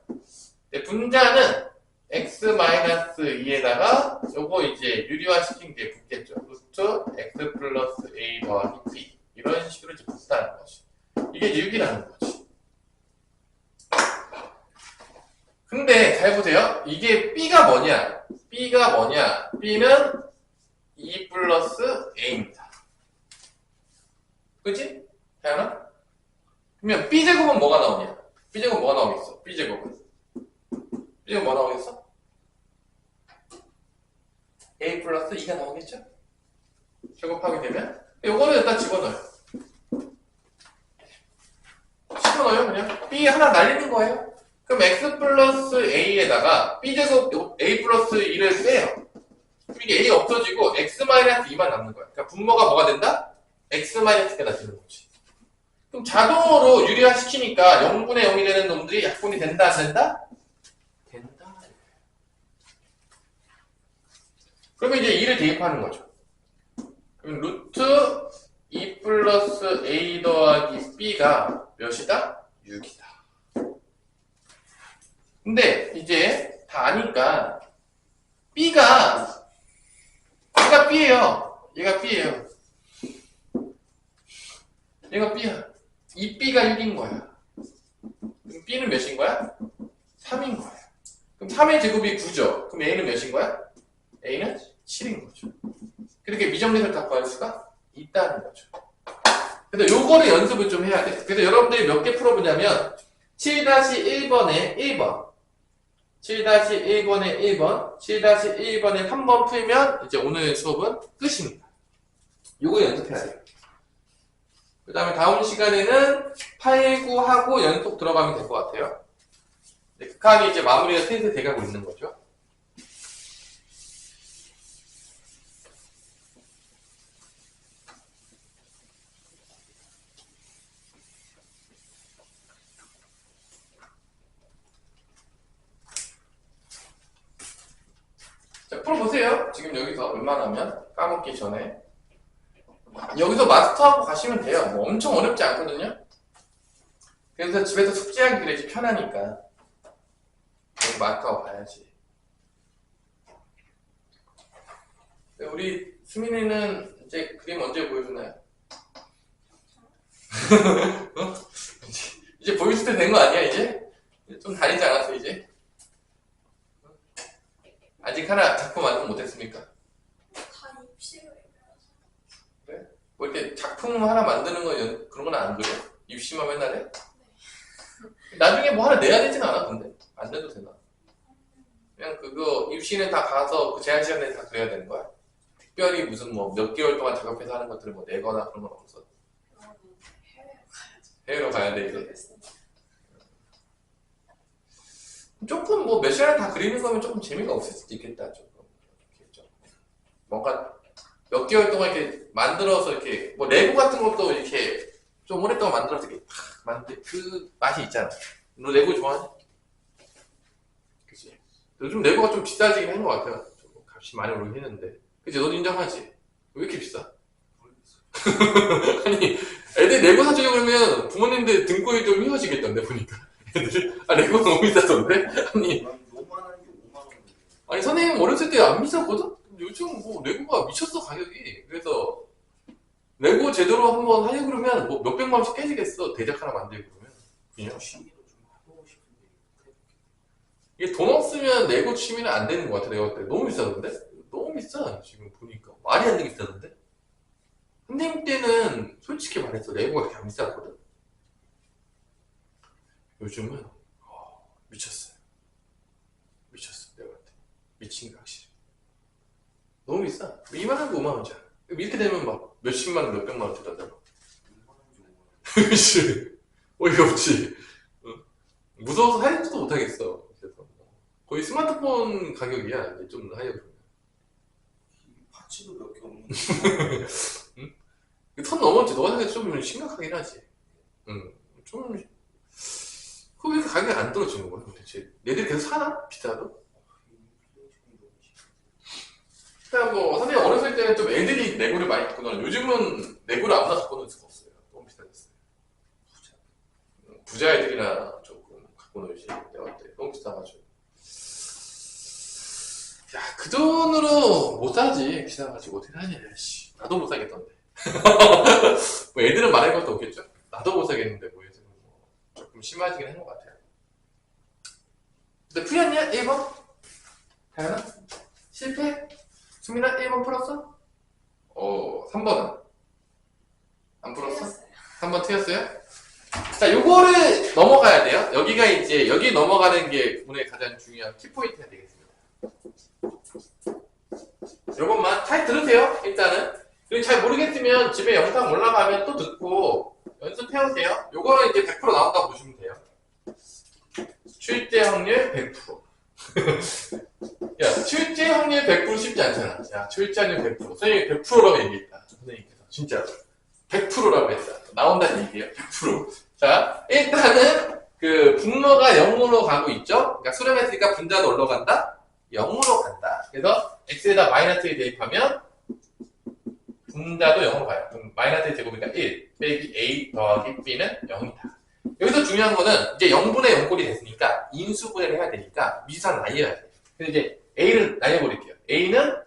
분자는 x 마이너스 2에다가 요거 이제 유리화 시킨 게 붙겠죠. 루트 x 플러스 a 더하기 b 이런 식으로 이제 붙다는 거지. 이게 이제 6이라는 거지. 근데 잘 보세요. 이게 b가 뭐냐? b가 뭐냐? b는 2 플러스 a입니다. 그치? 태연아? 그러면 b제곱은 뭐가 나오냐? b제곱은 뭐가 나오겠어? b제곱은 뭐 나오겠어? a 플러스 2가 나오겠죠? 제곱하게 되면 요거를 일단 집어넣어요. 집어넣어요 그냥. b 하나 날리는 거예요. 그럼 x 플러스 a에다가 b제곱 a 플러스 2를 빼요. 그럼 이게 a 없어지고 x 마이너스 2만 남는 거야. 그러니까 분모가 뭐가 된다? x 마이너스 2가 되는 거지. 그럼 자동으로 유리화 시키니까 0분의 0이 되는 놈들이 약분이 된다 안 된다? 된다. 그러면 이제 2를 대입하는 거죠. 그럼 루트 2 플러스 a 더하기 b가 몇이다? 6이다. 근데 이제 다 아니까 b가 얘가 b예요. 얘가 b예요. 얘가 b야. 이 b가 6인 거야. 그럼 b는 몇인 거야? 3인 거야. 그럼 3의 제곱이 9죠. 그럼 a는 몇인 거야? a는 7인 거죠. 그렇게 미정리를 다 구할 수가 있다는 거죠. 근데 요거를 연습을 좀 해야 돼. 그래서 여러분들이 몇 개 풀어보냐면 7-1번에 1번 7-1번에 1번 7-1번에 3번 풀면 이제 오늘 수업은 끝입니다. 요거 연습해야 돼요. 그 다음에 다음 시간에는 8, 9하고 연속 들어가면 될 것 같아요. 극한이 이제 마무리가 슬슬 돼가고 있는 거죠. 자, 풀어보세요. 지금 여기서 웬만하면 까먹기 전에. 여기서 마스터하고 가시면 돼요. 뭐 엄청 어렵지 않거든요. 그래서 집에서 숙제하기 그래야지 편하니까 여기 마스터하고 가야지. 우리 수민이는 이제 그림 언제 보여주나요? 어? 이제 보여줄 때 된 거 아니야 이제? 좀 다니지 않았어 이제? 아직 하나 작품 완성 못했습니까? 다 입시를 그래? 뭐 이렇게 작품 하나 만드는 거 그런 건 안 그래? 입시만 맨날 해? 나중에 뭐 하나 내야 되진 않아 근데 안 내도 되나? 그냥 그거 입시는 다 가서 그 제한 시간에 다 그래야 되는 거야? 특별히 무슨 뭐 몇 개월 동안 작업해서 하는 것들을 뭐 내거나 그런 건 없어. 해외로 가야지. 해외로 가야 돼 이제. 조금 뭐 몇 시간을 다 그리는 거면 조금 재미가 없을 수도 있겠다. 조금. 이렇게 좀 뭔가 몇 개월 동안 이렇게 만들어서 이렇게 뭐 레고 같은 것도 이렇게 좀 오랫동안 만들어서 이렇게 만들 그 맛이 있잖아. 너 레고 좋아하니? 그치? 요즘 레고가 좀 비싸지긴 한 것 같아요. 좀 값이 많이 오르긴 했는데. 그치? 너도 인정하지? 왜 이렇게 비싸? 아니, 애들 레고 사주려고 그러면 부모님들 등골이 좀 휘어지겠던데, 보니까. 애들, 레고 너무 비싸던데? 아니, 요만한 게 5만 원. 아니, 선생님 어렸을 때 안 비쌌거든? 요즘 뭐, 레고가 미쳤어, 가격이. 그래서, 레고 제대로 한번 하려고 그러면 뭐 몇백만 원씩 깨지겠어. 대작 하나 만들고 그러면. 그냥. 취미로 좀 하고 싶은데. 이게 돈 없으면 레고 취미는 안 되는 것 같아, 내가 볼 때. 너무 비싸던데? 너무 비싸, 지금 보니까. 말이 안 되게 비싸던데? 선생님 때는 솔직히 말해서 레고가 그렇게 안 비쌌거든? 요즘은, 미쳤어요. 미쳤어, 내가 볼 때. 미친 게 확실히. 너무 비싸. 2만원, 5만원이잖아. 이렇게 되면 막 몇십만원, 몇백만원 들어간다고. 2만 원이지 5만 원. 그치. 어이가 없지. 응? 무서워서 사지도 못하겠어. 그래서 거의 스마트폰 가격이야. 이제 좀 하려고 그러면. 파츠도 몇 개 없는데. 선 넘었지. 너가 생각해 좀 심각하긴 하지. 응. 좀, 그거 왜 이렇게 가격이 안 떨어지는 거야, 도대체? 얘들이 계속 사나? 비싸도? 그냥 뭐, 선생님 어렸을 때는 좀 애들이 레고를 많이 갖고 노는, 요즘은 레고를 아무나 갖고 노는 수가 없어요. 너무 비싸졌어요. 부자 애들이나 조금 갖고 놀지. 내가 볼 때. 너무 비싸가지고. 야, 그 돈으로 못 사지. 비싸가지고 어떻게 사냐, 씨. 나도 못 사겠던데. 뭐 애들은 말할 것도 없겠죠? 나도 못 사겠는데, 뭐 요즘은 뭐 조금 심해지긴 한 것 같아요. 근데 풀렸냐? 1번? 다현아? 실패? 수민아 1번 풀었어? 3번은? 안 풀었어? 틀렸어요. 3번 틀렸어요? 자, 요거를 넘어가야 돼요. 여기가 이제, 여기 넘어가는 게 오늘 가장 중요한 키포인트가 되겠습니다. 요것만 잘 들으세요, 일단은. 그리고 잘 모르겠으면 집에 영상 올라가면 또 듣고 연습해오세요. 요거는 이제 100% 나온다고 보시면 돼요. 출제 확률 100%. 야, 출제 확률 100% 쉽지 않잖아. 야, 출제 확률 100%. 선생님이 100%라고 얘기했다. 선생님께서. 진짜. 100%라고 했다. 나온다는 얘기예요. 100%. 자, 일단은 그 분모가 0으로 가고 있죠? 그러니까 수렴했으니까 분자도 올라간다? 0으로 간다. 그래서 x에다 마이너스를 대입하면 분자도 0으로 가요. 그럼 마이너스 제곱이니까 1 빼기 a 더하기 b는 0이다. 여기서 중요한 거는 이제 0분의 0꼴이 됐으니까 인수분해를 해야 되니까 미지수를 나뉘어야 돼. 그래서 이제 a를 나뉘어버릴게요. a는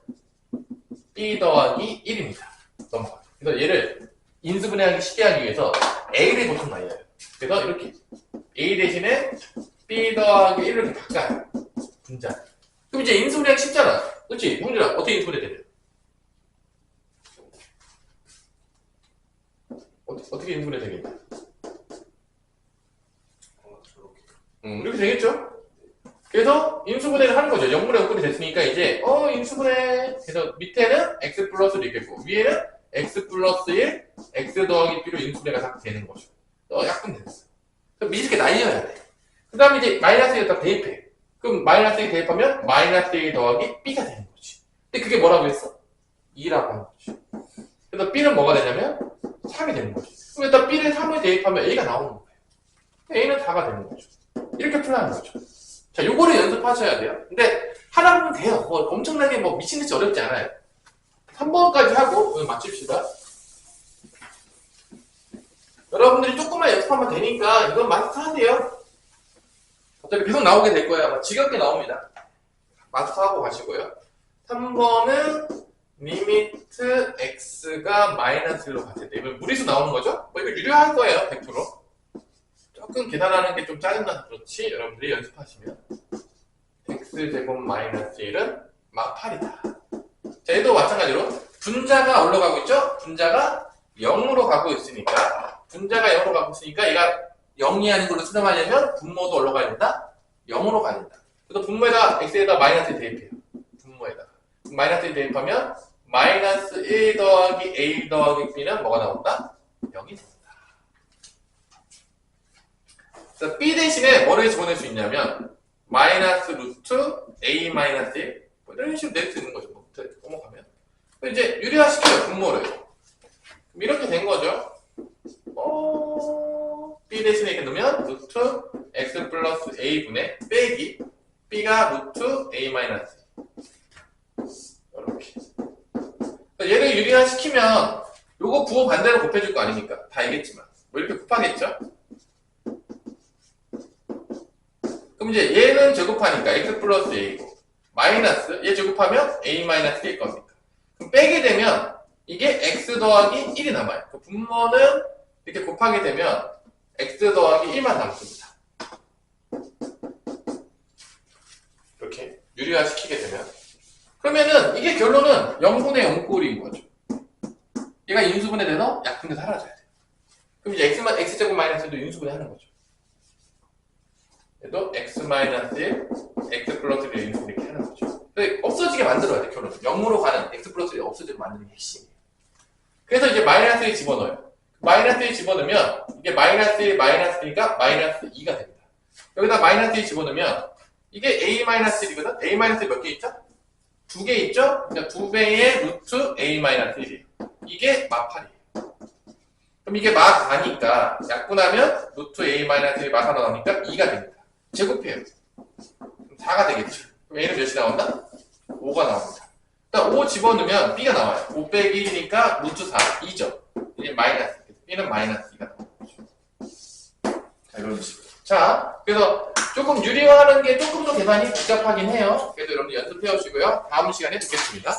b 더하기 1입니다. 넘어가. 그래서 얘를 인수분해하기 쉽게 하기 위해서 a를 보통 나뉘어요. 그래서 이렇게 a 대신에 b 더하기 1을 이렇게 바꿔요. 분자. 그럼 이제 인수분해하기 쉽잖아. 그렇지? 형준아 어떻게 인수분해 되냐? 어떻게 인수분해 되겠냐? 저렇게. 이렇게 되겠죠? 그래서 인수분해를 하는 거죠. 0분의 0꼴이 됐으니까 이제 인수분해. 그래서 밑에는 x 플러스를 있겠고 위에는 x 플러스 1 x 더하기 b로 인수분해가 딱 되는 거죠. 약분 됐어. 그럼 미지수게 나뉘어야 돼. 그 다음에 이제 마이너스 1에다 대입해. 그럼 마이너스 1 대입하면 마이너스 1 더하기 b가 되는 거지. 근데 그게 뭐라고 했어? 2라고 하는 거지. 그래서 b는 뭐가 되냐면 3이 되는 거지. 그럼 일단 b를 3을 대입하면 a가 나오는 거예요. a는 4가 되는 거죠. 이렇게 풀어하는 거죠. 자, 요거를 연습하셔야 돼요. 근데 하다 보면 돼요. 뭐 엄청나게 뭐 미친듯이 어렵지 않아요. 3번까지 하고 오늘 마칩시다. 여러분들이 조금만 연습하면 되니까 이건 마스터하세요. 어차피 계속 나오게 될 거예요. 아마 지겹게 나옵니다. 마스터하고 가시고요. 3번은 리미트 x가 마이너스 1로 갔을 때 이건 무리수 나오는 거죠? 뭐 이거 유료할 거예요. 100%. 조금 계산하는 게 좀 짜증나서 그렇지 여러분들이 연습하시면 x제곱 마이너스 1은 막 8이다. 자, 얘도 마찬가지로 분자가 올라가고 있죠? 분자가 0으로 가고 있으니까 분자가 0으로 가고 있으니까 얘가 0이 아닌 걸로 수렴하려면 분모도 올라가야 된다? 0으로 가야 된다. 그래서 분모에다 x에다 마이너스 1 대입해요. 분모에다가 마이너스 1 대입하면 마이너스 1 더하기 a 더하기 b는 뭐가 나온다? 0이 나온다. 자, b 대신에 뭐를 집어낼 수 있냐면 마이너스 루트 a 마이너스 1 뭐 이런 식으로 낼 수 있는 거죠. 뭐 넘어가면 이제 유리화시켜요 분모를. 그럼 이렇게 된 거죠. b 대신에 이렇게 넣으면 루트 x 플러스 a분의 빼기 b가 루트 a 마이너스 이렇게. 얘를 유리화시키면 요거 부호 반대로 곱해줄 거 아닙니까? 다 알겠지만 뭐 이렇게 곱하겠죠? 그럼 이제 얘는 제곱하니까 x 플러스 a고 마이너스 얘 제곱하면 a 마이너스 일 겁니다. 그럼 빼게 되면 이게 x 더하기 1이 남아요. 그 분모는 이렇게 곱하게 되면 x 더하기 1만 남습니다. 이렇게 유리화시키게 되면 그러면은 이게 결론은 0분의 0꼴인 거죠. 얘가 인수분해 돼서 약분돼 사라져야 돼요. 그럼 이제 x제곱 마이너스도 인수분해 하는 거죠. 얘도 x 마이너스 1, x 플러스 1을 인수분해 이렇게 하는 거죠. 근데 없어지게 만들어야 돼, 결론은. 0으로 가는 x 플러스 1을 없어지게 만드는 게 핵심이에요. 그래서 이제 마이너스 1 집어넣어요. 마이너스 1 집어넣으면 이게 마이너스 1, 마이너스 1가 마이너스 2가 됩니다. 여기다 마이너스 1 집어넣으면 이게 a 마이너스 1이거든? a 마이너스 1 몇 개 있죠? 2개 있죠? 그러니까 2배의 루트 a 마이너스 1이에요. 이게 마팔이에요. 그럼 이게 마 4니까 약분하면 루트 a 마이너스 1 마 4 나오니까 2가 됩니다. 제곱해요. 그럼 4가 되겠죠. 그럼 a는 몇이 나온다? 5가 나옵니다. 일단 5 집어넣으면 b가 나와요. 5 빼기 1이니까 루트 4, 2죠. 이게 마이너스, b는 마이너스 2가 나오는 거죠. 자, 이런 식으로. 자, 그래서 조금 유리화하는 게 조금 더 계산이 복잡하긴 해요. 그래도 여러분들 연습해 오시고요. 다음 시간에 뵙겠습니다.